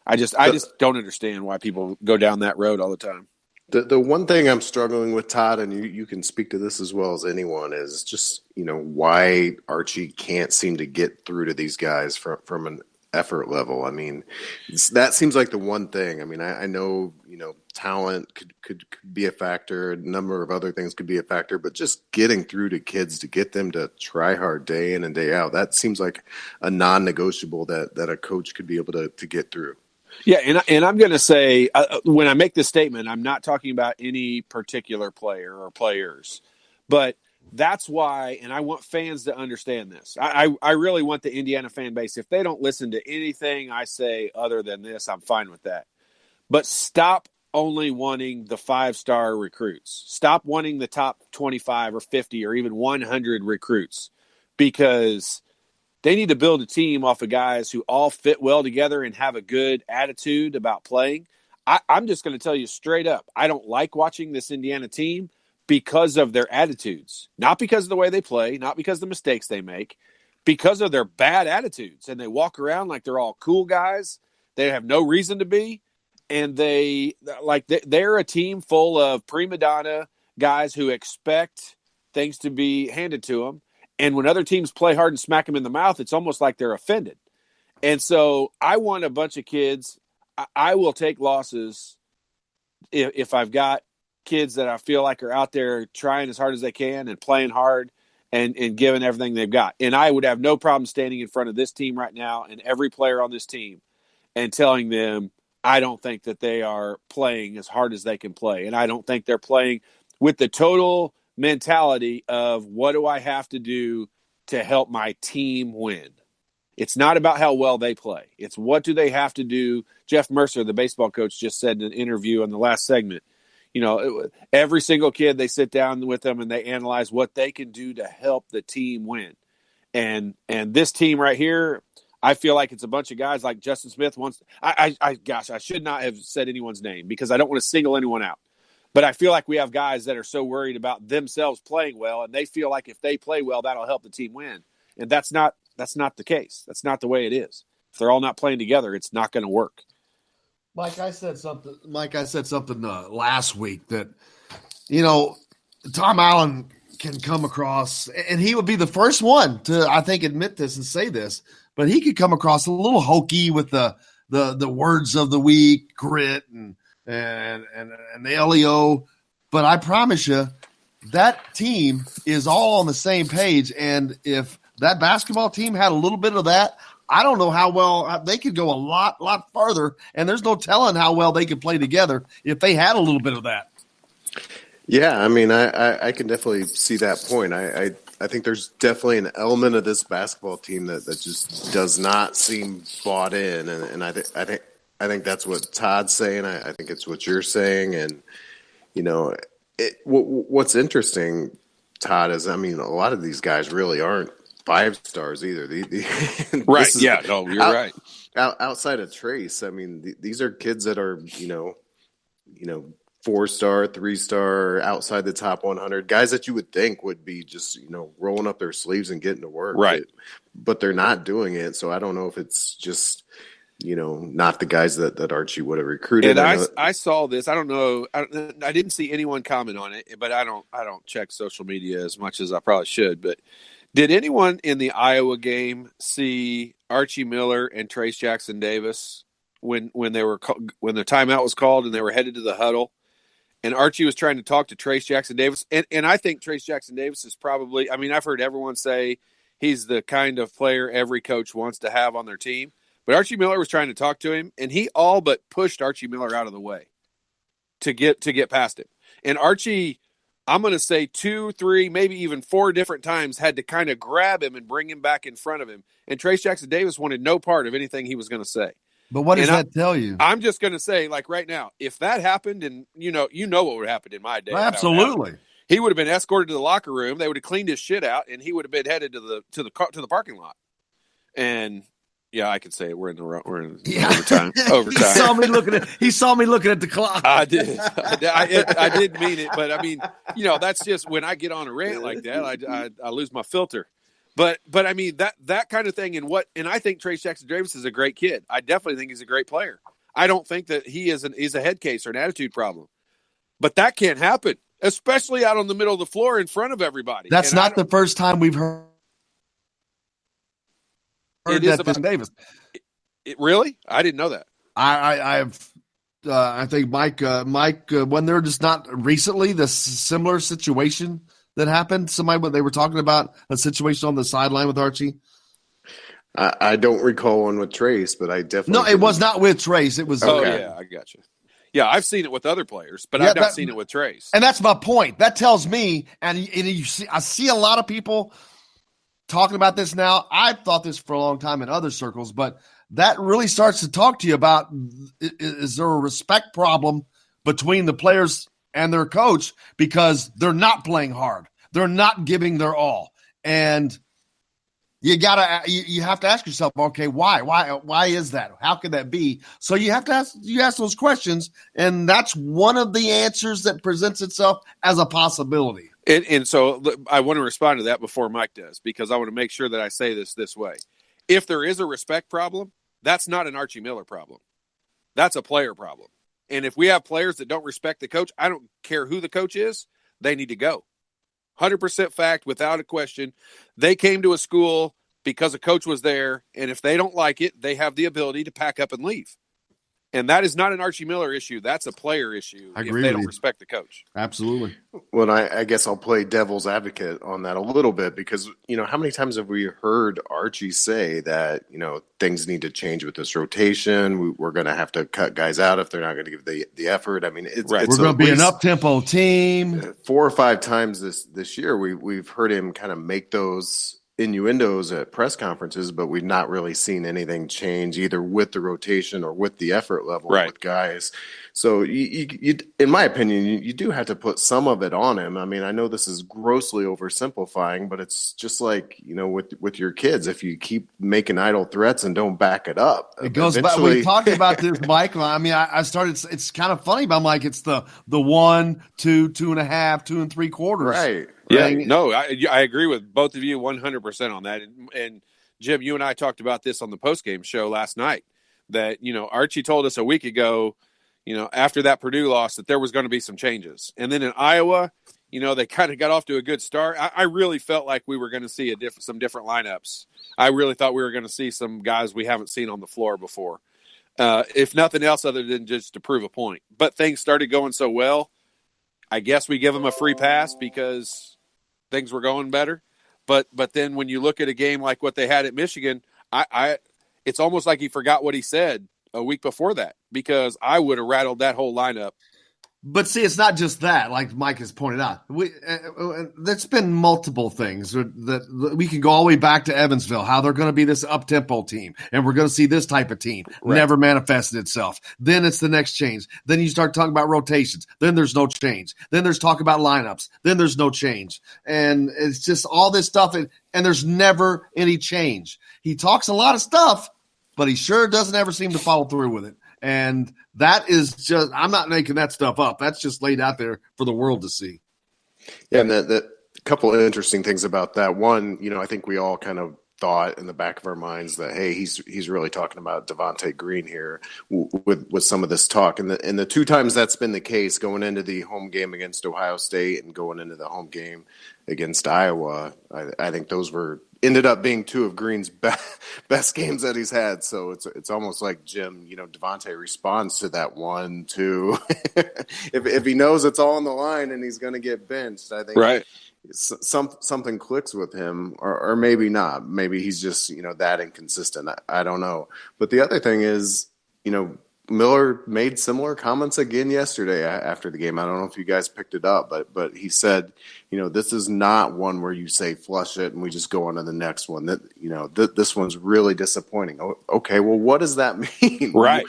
I just don't understand why people go down that road all the time. The one thing I'm struggling with, Todd, and you can speak to this as well as anyone, is just, why Archie can't seem to get through to these guys from an effort level. I mean, that seems like the one thing. I mean, I know, talent could be a factor. A number of other things could be a factor, but just getting through to kids, to get them to try hard day in and day out, that seems like a non-negotiable that a coach could be able to get through. Yeah, and I'm going to say, when I make this statement, I'm not talking about any particular player or players, but that's why, and I want fans to understand this. I really want the Indiana fan base, if they don't listen to anything I say other than this, I'm fine with that. But stop only wanting the 5-star recruits. Stop wanting the top 25 or 50 or even 100 recruits, because they need to build a team off of guys who all fit well together and have a good attitude about playing. I'm just going to tell you straight up, I don't like watching this Indiana team because of their attitudes, not because of the way they play, not because of the mistakes they make, because of their bad attitudes. And they walk around like they're all cool guys. They have no reason to be. And they're a team full of prima donna guys who expect things to be handed to them. And when other teams play hard and smack them in the mouth, it's almost like they're offended. And so I want a bunch of kids. I will take losses if I've got kids that I feel like are out there trying as hard as they can and playing hard and giving everything they've got. And I would have no problem standing in front of this team right now and every player on this team and telling them, I don't think that they are playing as hard as they can play. And I don't think they're playing with the total mentality of, what do I have to do to help my team win? It's not about how well they play. It's what do they have to do. Jeff Mercer, the baseball coach, just said in an interview on the last segment, every single kid, they sit down with them and they analyze what they can do to help the team win. And this team right here, I feel like it's a bunch of guys like Justin Smith wants. I should not have said anyone's name because I don't want to single anyone out. But I feel like we have guys that are so worried about themselves playing well, and they feel like if they play well, that'll help the team win. And that's not the case. That's not the way it is. If they're all not playing together, it's not going to work. Mike, I said something last week that, Tom Allen can come across, and he would be the first one to, I think, admit this and say this, but he could come across a little hokey with the words of the week, grit and the LEO. But I promise you, that team is all on the same page. And if that basketball team had a little bit of that, I don't know how well they could go a lot farther. And there's no telling how well they could play together if they had a little bit of that. Yeah, I mean, I can definitely see that point. I think there's definitely an element of this basketball team that just does not seem bought in, and I think that's what Todd's saying. I think it's what you're saying, and what's interesting, Todd, is a lot of these guys really aren't 5 stars either. Right. Yeah. No, you're right. Outside of Trace, I mean, these are kids that are, 4-star, 3-star, outside the top 100, guys that you would think would be just, rolling up their sleeves and getting to work. Right. But they're not doing it. So I don't know if it's just, not the guys that Archie would have recruited. And I saw this. I don't know. I didn't see anyone comment on it, but I don't check social media as much as I probably should. But did anyone in the Iowa game see Archie Miller and Trace Jackson Davis when the timeout was called and they were headed to the huddle? And Archie was trying to talk to Trace Jackson Davis. And I think Trace Jackson Davis is probably, I've heard everyone say he's the kind of player every coach wants to have on their team. But Archie Miller was trying to talk to him, and he all but pushed Archie Miller out of the way to get past him. And Archie, I'm going to say 2, 3, maybe even 4 different times had to kind of grab him and bring him back in front of him. And Trace Jackson Davis wanted no part of anything he was going to say. But what does that tell you? I'm just going to say, like right now, if that happened, and you know what would happen in my day. Absolutely. He would have been escorted to the locker room. They would have cleaned his shit out, and he would have been headed to the parking lot. And yeah, I could say it. We're in overtime. Overtime. He saw me looking at the clock. I did. I did mean it, but that's just when I get on a rant like that, I lose my filter. But I mean that kind of thing, and I think Trace Jackson Davis is a great kid. I definitely think he's a great player. I don't think that he's a head case or an attitude problem. But that can't happen, especially out on the middle of the floor in front of everybody. That's not the first time we've heard that about Davis. Really? I didn't know that. I think Mike, when they're just not recently the similar situation that happened. When they were talking about a situation on the sideline with Archie. I don't recall one with Trace, but I definitely it was not with Trace. It was okay. Yeah, I got you. Yeah, I've seen it with other players, but I've not seen it with Trace. And that's my point. That tells me, and I see a lot of people talking about this now. I've thought this for a long time in other circles, but that really starts to talk to you about, is there a respect problem between the players and their coach because they're not playing hard. They're not giving their all. And you have to ask yourself, okay, why is that? How could that be? So you have to ask those questions, and that's one of the answers that presents itself as a possibility. And so I want to respond to that before Mike does, because I want to make sure that I say this way. If there is a respect problem, that's not an Archie Miller problem. That's a player problem. And if we have players that don't respect the coach, I don't care who the coach is, they need to go. 100% fact, without a question. They came to a school because a coach was there, and if they don't like it, they have the ability to pack up and leave. And that is not an Archie Miller issue. That's a player issue if they don't respect the coach. Absolutely. Well, I guess I'll play devil's advocate on that a little bit because, how many times have we heard Archie say that, things need to change with this rotation. We're going to have to cut guys out if they're not going to give the effort. I mean, it's we're going to be an up-tempo team. 4 or 5 times this year, we've heard him kind of make those innuendos at press conferences, but we've not really seen anything change either with the rotation or with the effort level with guys. So you in my opinion, you do have to put some of it on him. I mean, I know this is grossly oversimplifying, but it's just like, with your kids, if you keep making idle threats and don't back it up, it goes back. We talked about this, Mike. I mean, I started, it's kind of funny, but I'm like, it's the 1, 2, 2.5, 2 3/4. Right. Yeah, no, I agree with both of you 100% on that. And Jim, you and I talked about this on the postgame show last night that, Archie told us a week ago, after that Purdue loss that there was going to be some changes. And then in Iowa, they kind of got off to a good start. I really felt like we were going to see some different lineups. I really thought we were going to see some guys we haven't seen on the floor before, if nothing else other than just to prove a point. But things started going so well, I guess we give them a free pass because things were going better. But then when you look at a game like what they had at Michigan, it's almost like he forgot what he said a week before that, because I would have rattled that whole lineup But see, it's not just that. Like Mike has pointed out, there's been multiple things that we can go all the way back to Evansville. How they're going to be this up-tempo team, and we're going to see this type of team. Right. Never manifested itself. Then it's the next change. Then you start talking about rotations. Then there's no change. Then there's talk about lineups. Then there's no change, and it's just all this stuff, and there's never any change. He talks a lot of stuff, but he sure doesn't ever seem to follow through with it. And that is just – I'm not making that stuff up. That's just laid out there for the world to see. Yeah, and the couple of interesting things about that. One, I think we all kind of thought in the back of our minds that, hey, he's really talking about Devontae Green here with some of this talk. And the two times that's been the case, going into the home game against Ohio State and going into the home game against Iowa, I think those ended up being two of Green's best games that he's had. So it's almost like Jim, Devontae responds to that 1-2. if he knows it's all on the line and he's going to get benched, I think right. Something clicks with him, or maybe not. Maybe he's just that inconsistent. I don't know. But the other thing is, Miller made similar comments again yesterday after the game. I don't know if you guys picked it up, but he said, this is not one where you say flush it and we just go on to the next one. That this one's really disappointing. Okay, well, what does that mean? Right.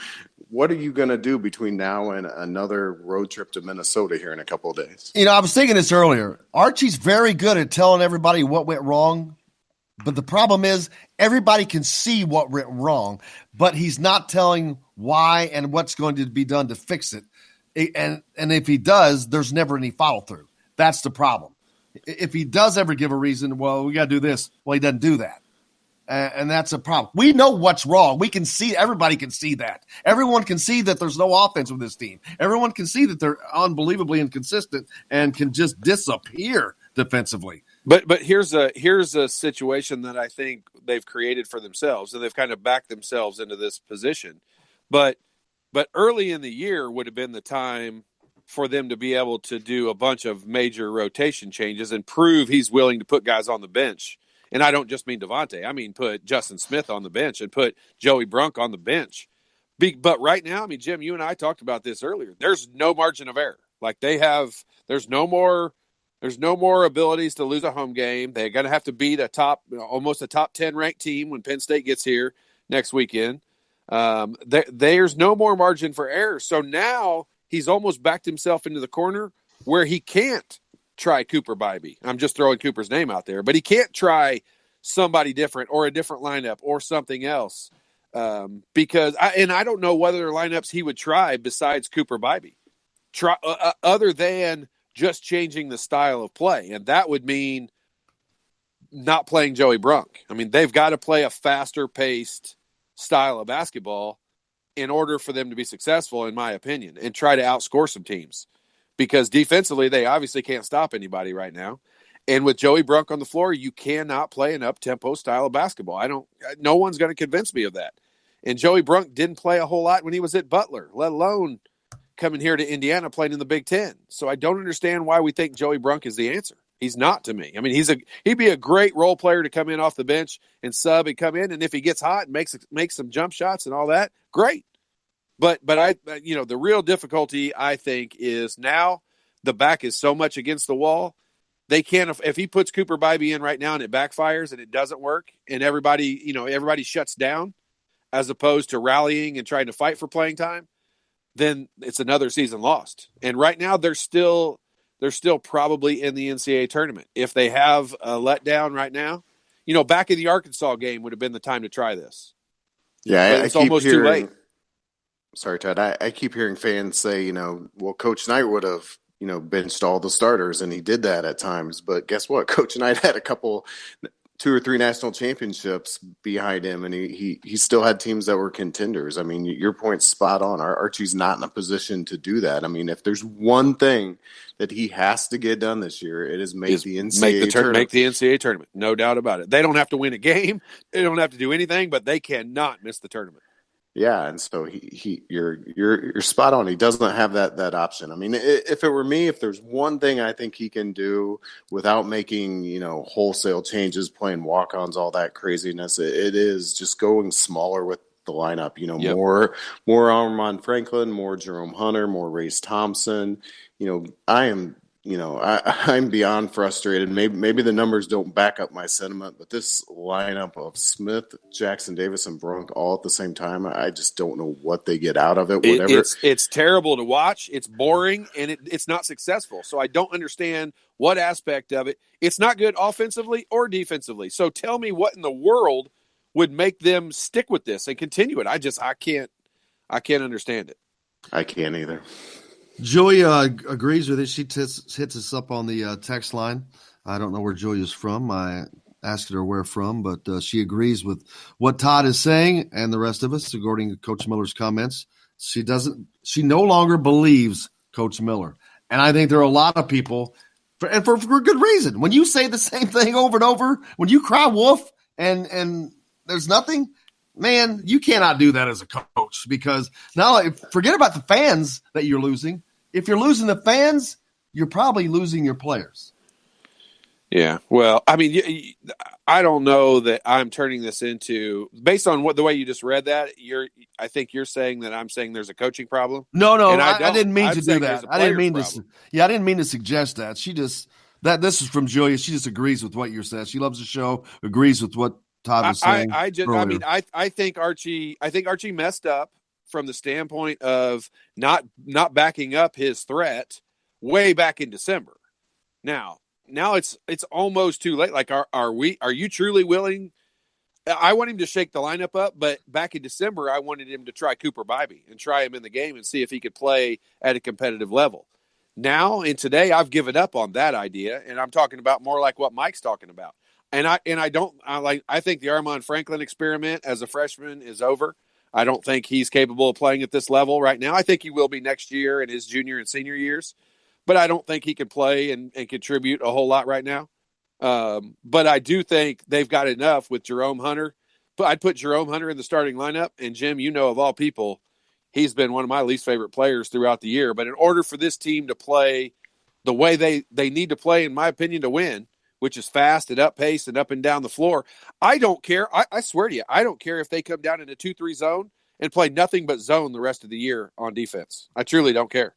What are you going to do between now and another road trip to Minnesota here in a couple of days? I was thinking this earlier. Archie's very good at telling everybody what went wrong. But the problem is everybody can see what went wrong, but he's not telling why and what's going to be done to fix it. And if he does, there's never any follow through. That's the problem. If he does ever give a reason, well, we got to do this. Well, he doesn't do that. And that's a problem. We know what's wrong. We can see, everybody can see that. Everyone can see that there's no offense with this team. Everyone can see that they're unbelievably inconsistent and can just disappear defensively. But here's a situation that I think they've created for themselves, and they've kind of backed themselves into this position. But early in the year would have been the time for them to be able to do a bunch of major rotation changes and prove he's willing to put guys on the bench. And I don't just mean Devontae. I mean put Justin Smith on the bench and put Joey Brunk on the bench. But right now, Jim, you and I talked about this earlier. There's no margin of error. Like there's no more abilities to lose a home game. They're going to have to beat almost a top 10 ranked team when Penn State gets here next weekend. There's no more margin for error. So now he's almost backed himself into the corner where he can't try Cooper Bybee. I'm just throwing Cooper's name out there, but he can't try somebody different or a different lineup or something else. Because I don't know what other lineups he would try besides Cooper Bybee, other than just changing the style of play. And that would mean not playing Joey Brunk. They've got to play a faster paced style of basketball in order for them to be successful, in my opinion, and try to outscore some teams. Because defensively, they obviously can't stop anybody right now. And with Joey Brunk on the floor, you cannot play an up-tempo style of basketball. No one's going to convince me of that. And Joey Brunk didn't play a whole lot when he was at Butler, let alone coming here to Indiana playing in the Big Ten. So I don't understand why we think Joey Brunk is the answer. He's not to me. He'd be a great role player to come in off the bench and sub and come in. And if he gets hot and makes some jump shots and all that, great. But the real difficulty, I think, is now the back is so much against the wall. They can't, if he puts Cooper Bybee in right now and it backfires and it doesn't work and everybody shuts down as opposed to rallying and trying to fight for playing time, then it's another season lost. And right now they're still probably in the NCAA tournament. If they have a letdown right now, back in the Arkansas game would have been the time to try this. Yeah, it's almost too late. Sorry, Ted. I keep hearing fans say, well, Coach Knight would have, benched all the starters, and he did that at times. But guess what? Coach Knight had 2 or 3 national championships behind him, and he still had teams that were contenders. Your point's spot on. Archie's not in a position to do that. If there's one thing that he has to get done this year, it is make the NCAA tournament. Make the NCAA tournament, no doubt about it. They don't have to win a game. They don't have to do anything, but they cannot miss the tournament. Yeah, and so you're spot on. He doesn't have that option. If it were me, if there's one thing I think he can do without making wholesale changes, playing walk-ons, all that craziness, it is just going smaller with the lineup. You know, Yep. more Armand Franklin, more Jerome Hunter, more Race Thompson. You know, I'm beyond frustrated. Maybe the numbers don't back up my sentiment, but this lineup of Smith, Jackson Davis, and Brunk all at the same time, I just don't know what they get out of it. Whatever. It's terrible to watch. It's boring, and it's not successful. So I don't understand what aspect of it. It's not good offensively or defensively. So tell me what in the world would make them stick with this and continue it. I can't understand it. I can't either. Julia agrees with it. She hits us up on the text line. I don't know where Julia's from. I asked her where from, but she agrees with what Todd is saying and the rest of us, according to Coach Miller's comments. She no longer believes Coach Miller. And I think there are a lot of people, for good reason. When you say the same thing over and over, when you cry wolf and there's nothing, man, you cannot do that as a coach, because now forget about the fans that you're losing. If you're losing the fans, you're probably losing your players. Yeah, well, I mean, I don't know that I'm turning this into, based on the way you just read that. I think you're saying that I'm saying there's a coaching problem. No, I didn't mean to do that. I didn't mean problem. I didn't mean to suggest that. This is from Julia. She just agrees with what you're saying. She loves the show, agrees with what Todd was saying. I think Archie messed up from the standpoint of not backing up his threat way back in December. Now it's almost too late. Like, are you truly willing? I want him to shake the lineup up, but back in December, I wanted him to try Cooper Bybee and try him in the game and see if he could play at a competitive level. Now and today, I've given up on that idea, and I'm talking about more like what Mike's talking about. I think the Armand Franklin experiment as a freshman is over. I don't think he's capable of playing at this level right now. I think he will be next year in his junior and senior years, but I don't think he can play and contribute a whole lot right now. But I do think they've got enough with Jerome Hunter. But I'd put Jerome Hunter in the starting lineup, and Jim, you know, of all people, he's been one of my least favorite players throughout the year. But in order for this team to play the way they need to play, in my opinion, to win, which is fast and up pace and up and down the floor, I don't care. I swear to you, I don't care if they come down in a 2-3 zone and play nothing but zone the rest of the year on defense. I truly don't care.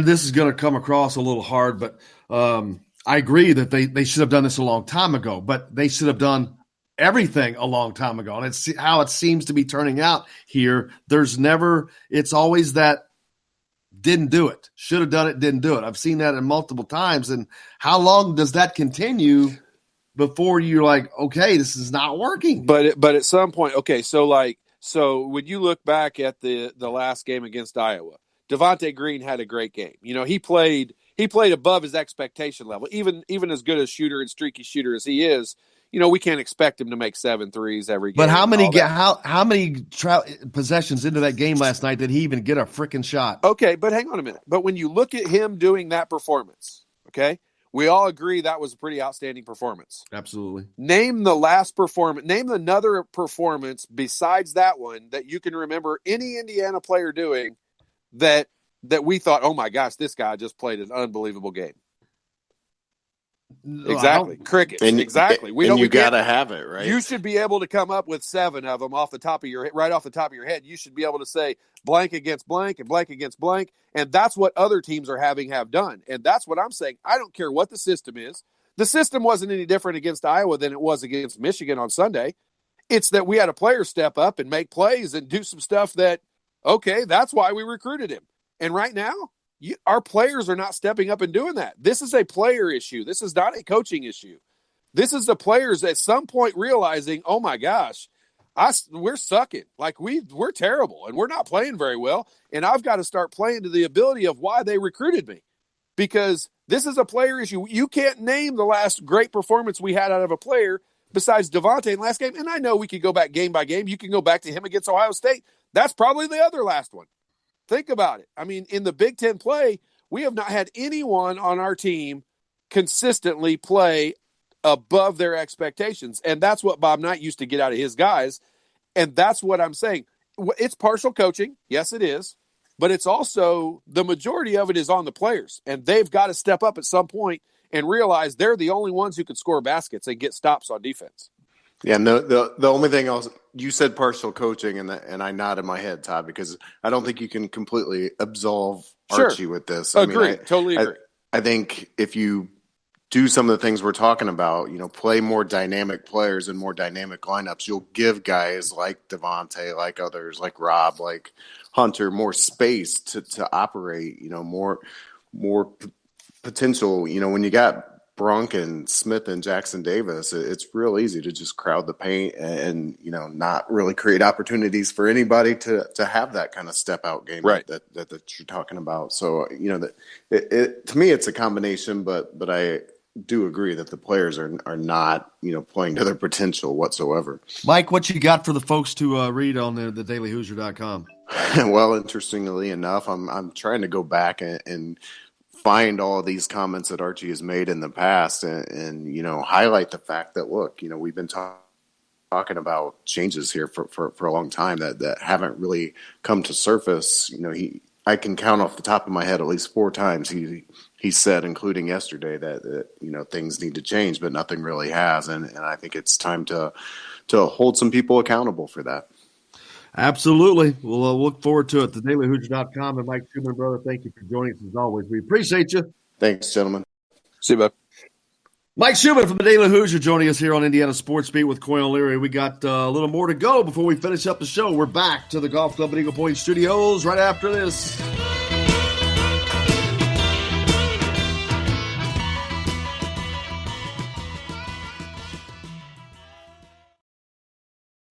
This is going to come across a little hard, but I agree that they should have done this a long time ago, but they should have done everything a long time ago. And it's how it seems to be turning out here. It's always that didn't do it, should have done it, didn't do it. I've seen that in multiple times. And how long does that continue before you're like, okay, this is not working? But at some point, okay, so when you look back at the last game against Iowa, Devontae Green had a great game. You know, he played above his expectation level. Even as good a shooter and streaky shooter as he is, you know, we can't expect him to make 7 threes every game. But how many possessions into that game last night did he even get a freaking shot? Okay, but hang on a minute. But when you look at him doing that performance, okay, we all agree that was a pretty outstanding performance. Absolutely. Name another performance besides that one that you can remember any Indiana player doing that we thought, oh my gosh, this guy just played an unbelievable game. Exactly. Crickets. Exactly. You got to have it, right? You should be able to come up with 7 of them off the top of your head. You should be able to say blank against blank and blank against blank. And that's what other teams have done. And that's what I'm saying. I don't care what the system is. The system wasn't any different against Iowa than it was against Michigan on Sunday. It's that we had a player step up and make plays and do some stuff that, okay, that's why we recruited him. And right now, our players are not stepping up and doing that. This is a player issue. This is not a coaching issue. This is the players at some point realizing, oh my gosh, we're sucking. Like we're terrible and we're not playing very well. And I've got to start playing to the ability of why they recruited me, because this is a player issue. You can't name the last great performance we had out of a player besides Devontae in last game. And I know we could go back game by game. You can go back to him against Ohio State. That's probably the other last one. Think about it. I mean, in the Big Ten play, we have not had anyone on our team consistently play above their expectations. And that's what Bob Knight used to get out of his guys. And that's what I'm saying. It's partial coaching. Yes, it is. But it's also the majority of it is on the players. And they've got to step up at some point and realize they're the only ones who can score baskets and get stops on defense. Yeah, no, the only thing you said partial coaching, and I nodded my head, Todd, because I don't think you can completely absolve Archie with this. Agree. Totally agree. I think if you do some of the things we're talking about, play more dynamic players and more dynamic lineups, you'll give guys like Devontae, like others, like Rob, like Hunter, more space to operate, more potential. When you got Brunk and Smith and Jackson Davis, it's real easy to just crowd the paint and not really create opportunities for anybody to have that kind of step out game that you're talking about. So that to me it's a combination, but I do agree that the players are not playing to their potential whatsoever. Mike, what you got for the folks to read on the dailyhoosier.com? Well, interestingly enough, I'm trying to go back and find all of these comments that Archie has made in the past and highlight the fact that, look, we've been talking about changes here for a long time that haven't really come to surface. I can count off the top of my head at least 4 times he said, including yesterday, that things need to change, but nothing really has. And I think it's time to hold some people accountable for that. Absolutely. We'll look forward to it. TheDailyHoosier.com and Mike Schumann, brother, thank you for joining us as always. We appreciate you. Thanks, gentlemen. See you, bud. Mike Schumann from the Daily Hoosier joining us here on Indiana Sports Beat with Coyle Leary. We got a little more to go before we finish up the show. We're back to the Golf Club at Eagle Point Studios right after this.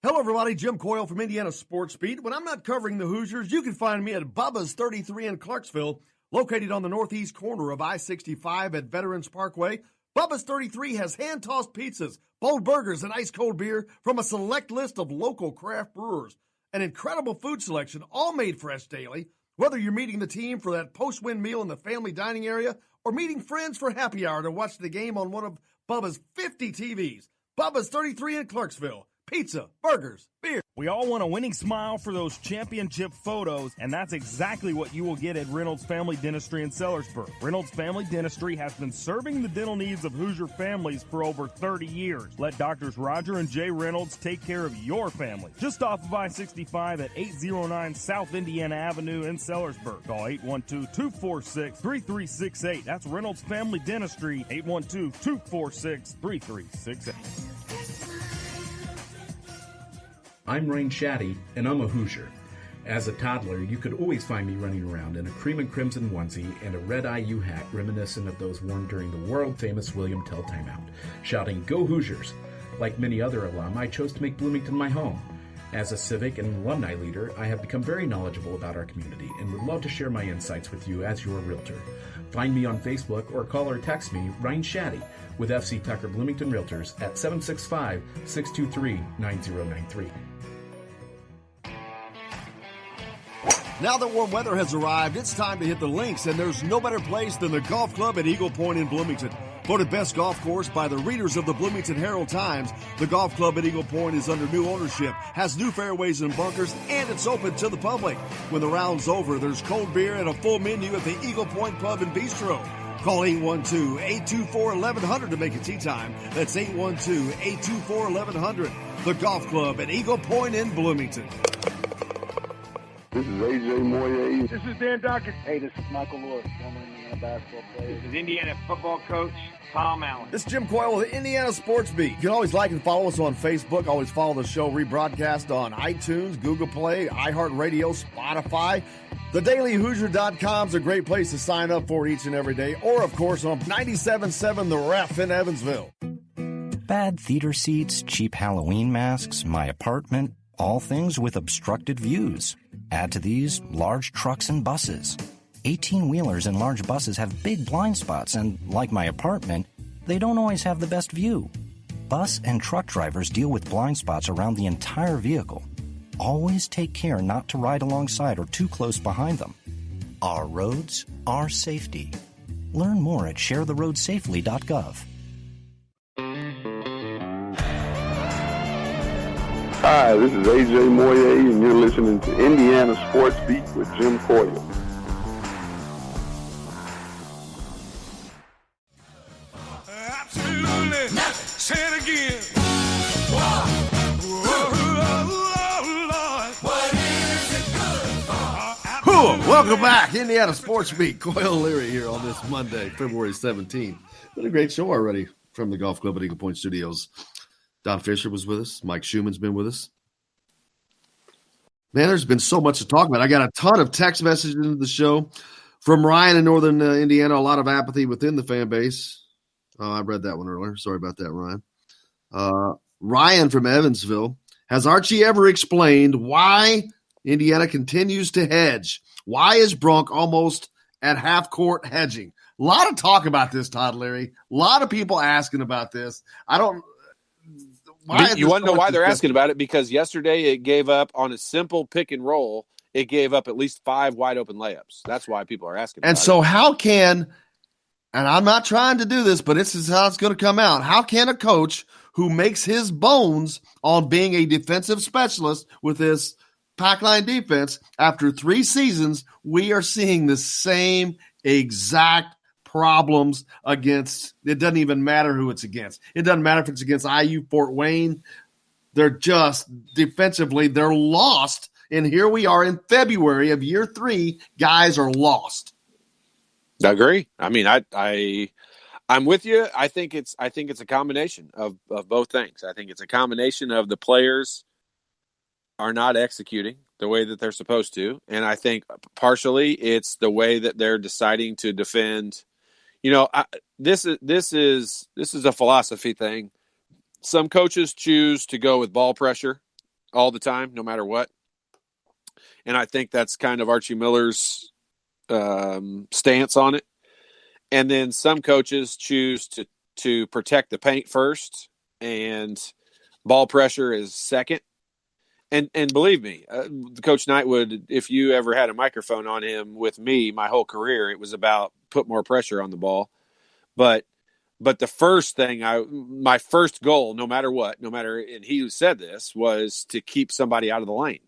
Hello, everybody. Jim Coyle from Indiana Sports Beat. When I'm not covering the Hoosiers, you can find me at Bubba's 33 in Clarksville, located on the northeast corner of I-65 at Veterans Parkway. Bubba's 33 has hand-tossed pizzas, bold burgers, and ice-cold beer from a select list of local craft brewers. An incredible food selection, all made fresh daily. Whether you're meeting the team for that post-win meal in the family dining area or meeting friends for happy hour to watch the game on one of Bubba's 50 TVs. Bubba's 33 in Clarksville. Pizza, burgers, beer. We all want a winning smile for those championship photos, and that's exactly what you will get at Reynolds Family Dentistry in Sellersburg. Reynolds Family Dentistry has been serving the dental needs of Hoosier families for over 30 years. Let Doctors Roger and Jay Reynolds take care of your family. Just off of I-65 at 809 South Indiana Avenue in Sellersburg. Call 812-246-3368. That's Reynolds Family Dentistry, 812-246-3368. I'm Rain Shaddy, and I'm a Hoosier. As a toddler, you could always find me running around in a cream and crimson onesie and a red IU hat reminiscent of those worn during the world-famous William Tell timeout, shouting, "Go Hoosiers!" Like many other alum, I chose to make Bloomington my home. As a civic and alumni leader, I have become very knowledgeable about our community and would love to share my insights with you as your realtor. Find me on Facebook or call or text me, Ryan Shaddy, with FC Tucker Bloomington Realtors at 765-623-9093. Now that warm weather has arrived, it's time to hit the links, and there's no better place than the Golf Club at Eagle Point in Bloomington. Voted best golf course by the readers of the Bloomington Herald-Times, the Golf Club at Eagle Point is under new ownership, has new fairways and bunkers, and it's open to the public. When the round's over, there's cold beer and a full menu at the Eagle Point Pub and Bistro. Call 812-824-1100 to make a tee time. That's 812-824-1100. The Golf Club at Eagle Point in Bloomington. This is AJ Moye. This is Dan Dockett. Hey, this is Michael Lord, former Indiana basketball player. This is Indiana football coach Tom Allen. This is Jim Coyle with the Indiana Sports Beat. You can always like and follow us on Facebook. Always follow the show rebroadcast on iTunes, Google Play, iHeartRadio, Spotify. TheDailyHoosier.com is a great place to sign up for each and every day. Or, of course, on 97.7 The Ref in Evansville. Bad theater seats, cheap Halloween masks, my apartment, all things with obstructed views. Add to these large trucks and buses. 18-wheelers and large buses have big blind spots, and like my apartment, they don't always have the best view. Bus and truck drivers deal with blind spots around the entire vehicle. Always take care not to ride alongside or too close behind them. Our roads, our safety. Learn more at sharetheroadsafely.gov. Hi, this is AJ Moye, and you're listening to Indiana Sports Beat with Jim Coyle. Absolutely. Say it again. Whoa. Whoa. Welcome back, Indiana Sports Beat. Coyle Leary here on this Monday, February 17th. Been a great show already from the Golf Club at Eagle Point Studios. Don Fischer was with us. Mike Schumann's been with us. Man, there's been so much to talk about. I got a ton of text messages into the show from Ryan in northern Indiana. A lot of apathy within the fan base. I read that one earlier. Sorry about that, Ryan. Ryan from Evansville. Has Archie ever explained why Indiana continues to hedge? Why is Brunk almost at half-court hedging? A lot of talk about this, Todd Leary. A lot of people asking about this. I don't – You want to know why they're asking about it? Because yesterday it gave up on a simple pick and roll. It gave up at least 5 wide-open layups. That's why people are asking about it. And so how can – and I'm not trying to do this, but this is how it's going to come out. How can a coach who makes his bones on being a defensive specialist with this pack line defense, after 3 seasons, we are seeing the same exact problems against – it doesn't even matter who it's against. It doesn't matter if it's against IU, Fort Wayne. They're just – defensively, they're lost. And here we are in February of year 3. Guys are lost. I agree. I mean, I'm with you. I think it's a combination of both things. I think it's a combination of the players are not executing the way that they're supposed to, and I think partially it's the way that they're deciding to defend. You know, this is a philosophy thing. Some coaches choose to go with ball pressure all the time, no matter what, and I think that's kind of Archie Miller's stance on it. And then some coaches choose to protect the paint first and ball pressure is second. And believe me, Coach Knightwood, if you ever had a microphone on him with me my whole career, it was about put more pressure on the ball. But the first thing, my first goal, no matter what, and he said this, was to keep somebody out of the lane.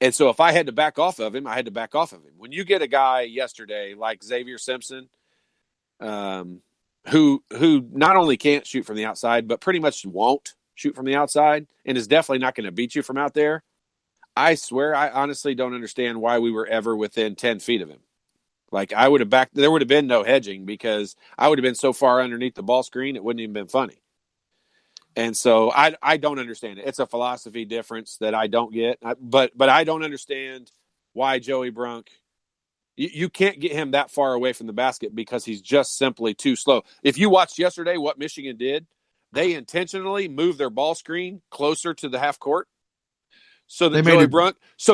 And so if I had to back off of him, I had to back off of him. When you get a guy yesterday like Xavier Simpson, who not only can't shoot from the outside, but pretty much won't shoot from the outside and is definitely not going to beat you from out there, I swear I honestly don't understand why we were ever within 10 feet of him. Like there would have been no hedging because I would have been so far underneath the ball screen it wouldn't even been funny. And so I don't understand it. It's a philosophy difference that I don't get. But I don't understand why Joey Brunk, you can't get him that far away from the basket because he's just simply too slow. If you watched yesterday what Michigan did, they intentionally moved their ball screen closer to the half court so that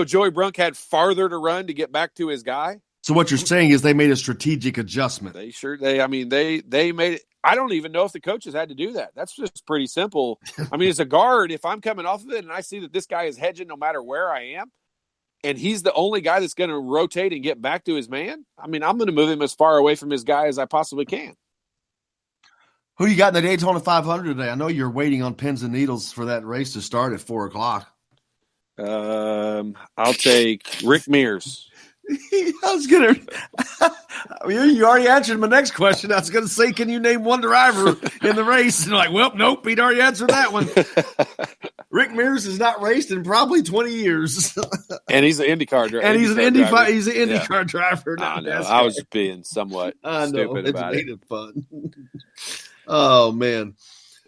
Joey Brunk had farther to run to get back to his guy. So what you're saying is they made a strategic adjustment. They made it. I don't even know if the coaches had to do that. That's just pretty simple. I mean, as a guard, if I'm coming off of it and I see that this guy is hedging no matter where I am, and he's the only guy that's going to rotate and get back to his man, I mean, I'm going to move him as far away from his guy as I possibly can. Who you got in the Daytona 500 today? I know you're waiting on pins and needles for that race to start at 4:00. I'll take Rick Mears. I was going to – you already answered my next question. I was going to say, can you name one driver in the race? And like, well, nope, he'd already answered that one. Rick Mears has not raced in probably 20 years. And he's an IndyCar driver. And he's an IndyCar driver. I was being somewhat stupid about it. It's fun. Oh, man.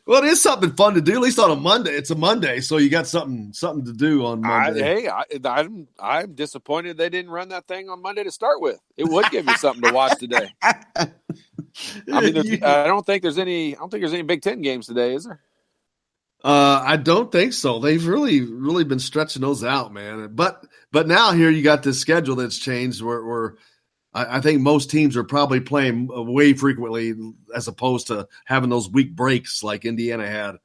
Well, it is something fun to do, at least on a Monday. It's a Monday, so you got something to do on Monday. I'm disappointed they didn't run that thing on Monday to start with. It would give you something to watch today. I mean, I don't think there's any Big Ten games today, is there? I don't think so. They've really been stretching those out, man. But now here you got this schedule that's changed where I think most teams are probably playing way frequently as opposed to having those week breaks like Indiana had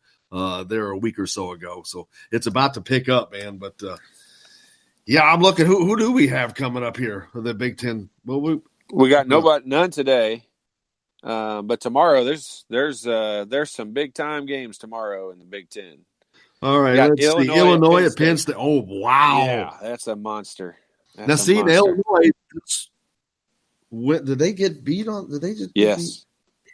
there a week or so ago. So it's about to pick up, man. But, yeah, I'm looking. Who do we have coming up here for the Big Ten? Well, we got none today. But tomorrow there's some big-time games tomorrow in the Big Ten. All right, let's see. Illinois at Penn State. Oh, wow. Yeah, that's a monster. Illinois – did they get beat on? Did they just? Yes.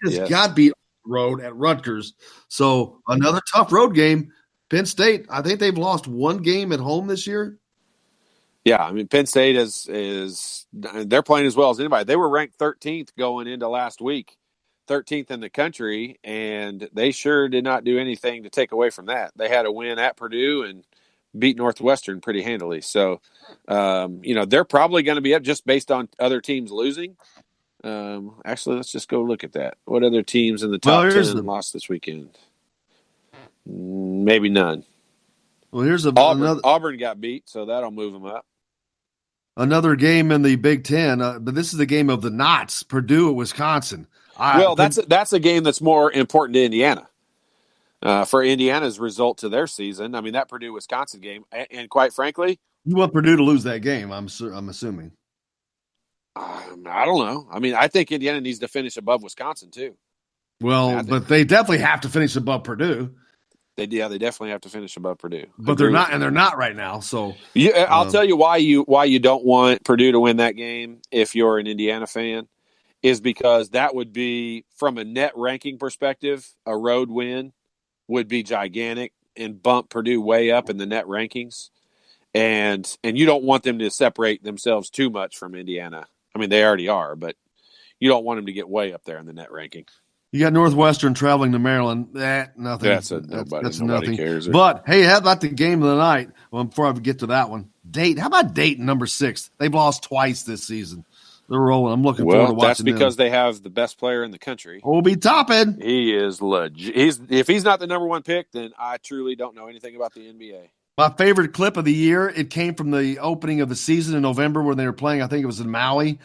They just got beat on the road at Rutgers. So another tough road game. Penn State. I think they've lost one game at home this year. Yeah, I mean Penn State is they're playing as well as anybody. They were ranked 13th going into last week, 13th in the country, and they sure did not do anything to take away from that. They had a win at Purdue and beat Northwestern pretty handily. So, they're probably going to be up just based on other teams losing. Actually, let's just go look at that. What other teams in the top 10 lost this weekend? Maybe none. Well, here's Auburn got beat, so that'll move them up. Another game in the Big Ten, but this is the game of the knots, Purdue at Wisconsin. That's a game that's more important to Indiana. For Indiana's result to their season, I mean, that Purdue-Wisconsin game, and quite frankly... You want Purdue to lose that game, I'm assuming. I don't know. I mean, I think Indiana needs to finish above Wisconsin, too. Well, but they definitely have to finish above Purdue. They definitely have to finish above Purdue. But they're not, and they're not right now. So I'll tell you why you don't want Purdue to win that game if you're an Indiana fan, is because that would be, from a net ranking perspective, a road win would be gigantic and bump Purdue way up in the net rankings, and you don't want them to separate themselves too much from Indiana. I mean, they already are, but you don't want them to get way up there in the net ranking. You got Northwestern traveling to Maryland. Nothing. Nobody cares. But, hey, how about the game of the night? Well, before I get to that one, Dayton. How about Dayton, number 6? They've lost twice this season. They're rolling. I'm looking forward to watching that's because they have the best player in the country. Obi Toppin. He is legit. If he's not the number 1 pick, then I truly don't know anything about the NBA. My favorite clip of the year, it came from the opening of the season in November when they were playing. I think it was in Maui.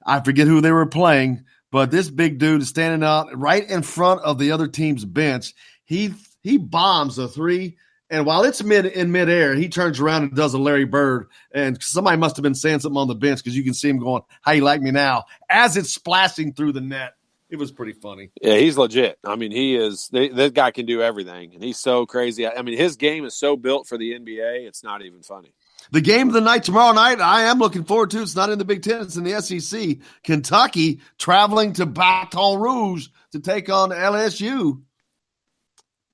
I forget who they were playing. But this big dude is standing out right in front of the other team's bench. He bombs a 3, and while it's in midair, he turns around and does a Larry Bird. And somebody must have been saying something on the bench because you can see him going, "How you like me now?" as it's splashing through the net. It was pretty funny. Yeah, he's legit. I mean, he is. That guy can do everything, and he's so crazy. I mean, his game is so built for the NBA. It's not even funny. The game of the night tomorrow night, I am looking forward to. It's not in the Big Ten. It's in the SEC. Kentucky traveling to Baton Rouge to take on LSU.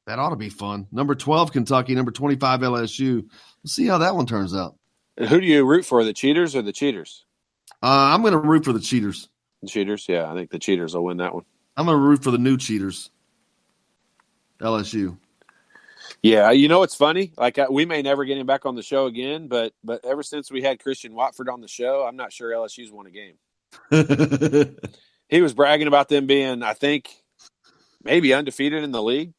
That ought to be fun. Number 12, Kentucky. Number 25, LSU. We'll see how that one turns out. And who do you root for, the Cheaters or the Cheaters? I'm going to root for the Cheaters. The Cheaters? Yeah, I think the Cheaters will win that one. I'm going to root for the new Cheaters. LSU. Yeah, you know what's funny? Like, we may never get him back on the show again, but ever since we had Christian Watford on the show, I'm not sure LSU's won a game. He was bragging about them being, I think, maybe undefeated in the league.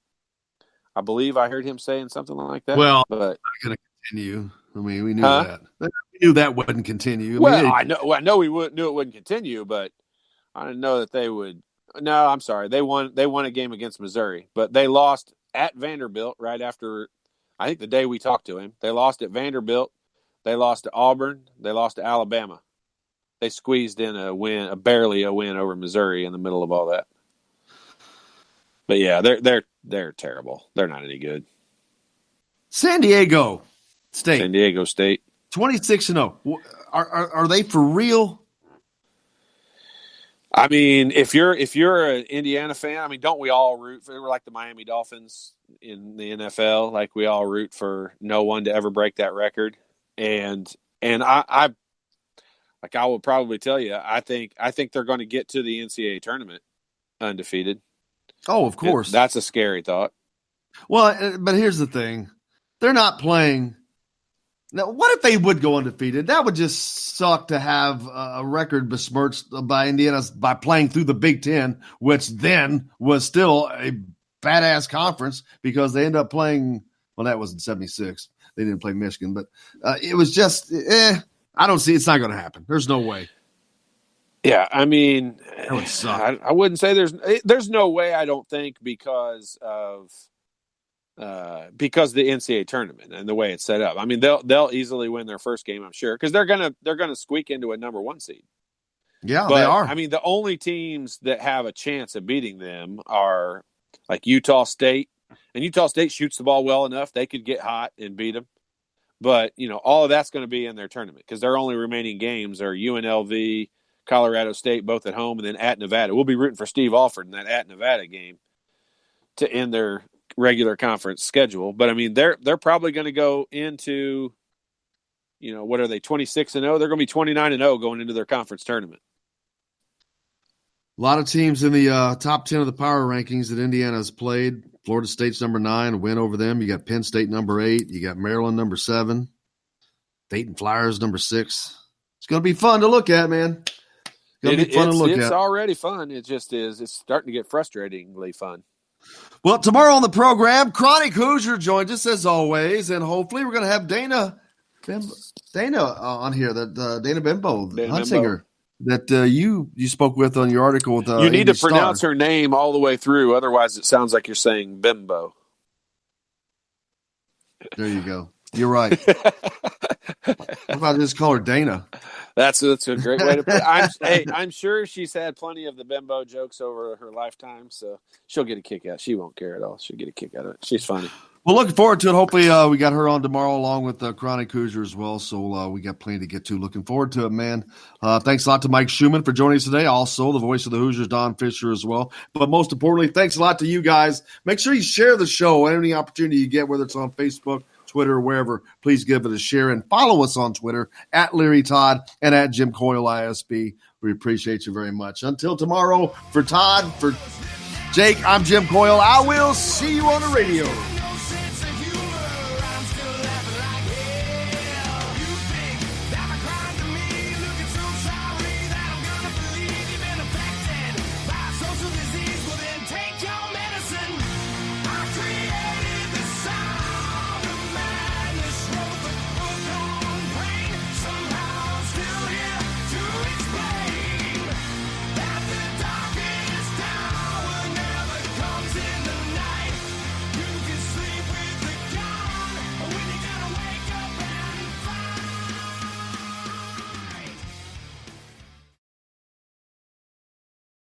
I believe I heard him saying something like that. Well, but not going to continue. I mean, we knew that. We knew that wouldn't continue. I know we knew it wouldn't continue, but I didn't know that they would. No, I'm sorry. They won a game against Missouri, but they lost at Vanderbilt right after, I think, the day we talked to him. They lost at Vanderbilt. They lost to Auburn. They lost to Alabama. They squeezed in barely a win over Missouri in the middle of all that. But yeah, they're terrible. They're not any good. San Diego State. 26-0. Are they for real? I mean, if you're an Indiana fan, I mean, don't we all root for, we're like the Miami Dolphins in the NFL? Like, we all root for no one to ever break that record. And I will probably tell you, I think they're going to get to the NCAA tournament undefeated. Oh, of course. And that's a scary thought. Well, but here's the thing. They're not playing. Now, what if they would go undefeated? That would just suck to have a record besmirched by Indiana by playing through the Big Ten, which then was still a badass conference because they ended up playing – well, that was in 76. They didn't play Michigan. But it was just I don't see – it's not going to happen. There's no way. Yeah, I mean – that would suck. I wouldn't say there's no way, I don't think, because of the NCAA tournament and the way it's set up. I mean, they'll easily win their first game, I'm sure, because they're gonna squeak into a number 1 seed. Yeah, but, they are. I mean, the only teams that have a chance of beating them are like Utah State, and Utah State shoots the ball well enough they could get hot and beat them. But all of that's going to be in their tournament because their only remaining games are UNLV, Colorado State, both at home, and then at Nevada. We'll be rooting for Steve Alford in that at Nevada game to end their regular conference schedule. But I mean, they're probably going to go into what are they, 26-0? They're going to be 29-0 going into their conference tournament. A lot of teams in the top 10 of the power rankings that Indiana has played. Florida State's number 9, a win over them. You got Penn State number 8. You got Maryland number 7. Dayton Flyers number 6. It's going to be fun to look at, man. It's already fun. It just is. It's starting to get frustratingly fun. Well, tomorrow on the program, Chronic Hoosier joins us as always, and hopefully we're going to have Dana on here. That Dana Bimbo, Huntsinger, that you spoke with on your article with. You need to pronounce her name all the way through, otherwise it sounds like you're saying Bimbo. There you go. You're right. What about just call her Dana? That's a great way to put it. I'm sure she's had plenty of the bimbo jokes over her lifetime, so she'll get a kick out. She won't care at all. She'll get a kick out of it. She's funny. Well, looking forward to it. Hopefully we got her on tomorrow along with Chronic Hoosier as well, so we got plenty to get to. Looking forward to it, man. Thanks a lot to Mike Schumann for joining us today. Also, the voice of the Hoosiers, Don Fischer, as well. But most importantly, thanks a lot to you guys. Make sure you share the show. Any opportunity you get, whether it's on Facebook, Twitter, wherever, please give it a share and follow us on Twitter at Leary Todd and at Jim Coyle ISB. We appreciate you very much. Until tomorrow, for Todd, for Jake, I'm Jim Coyle. I will see you on the radio.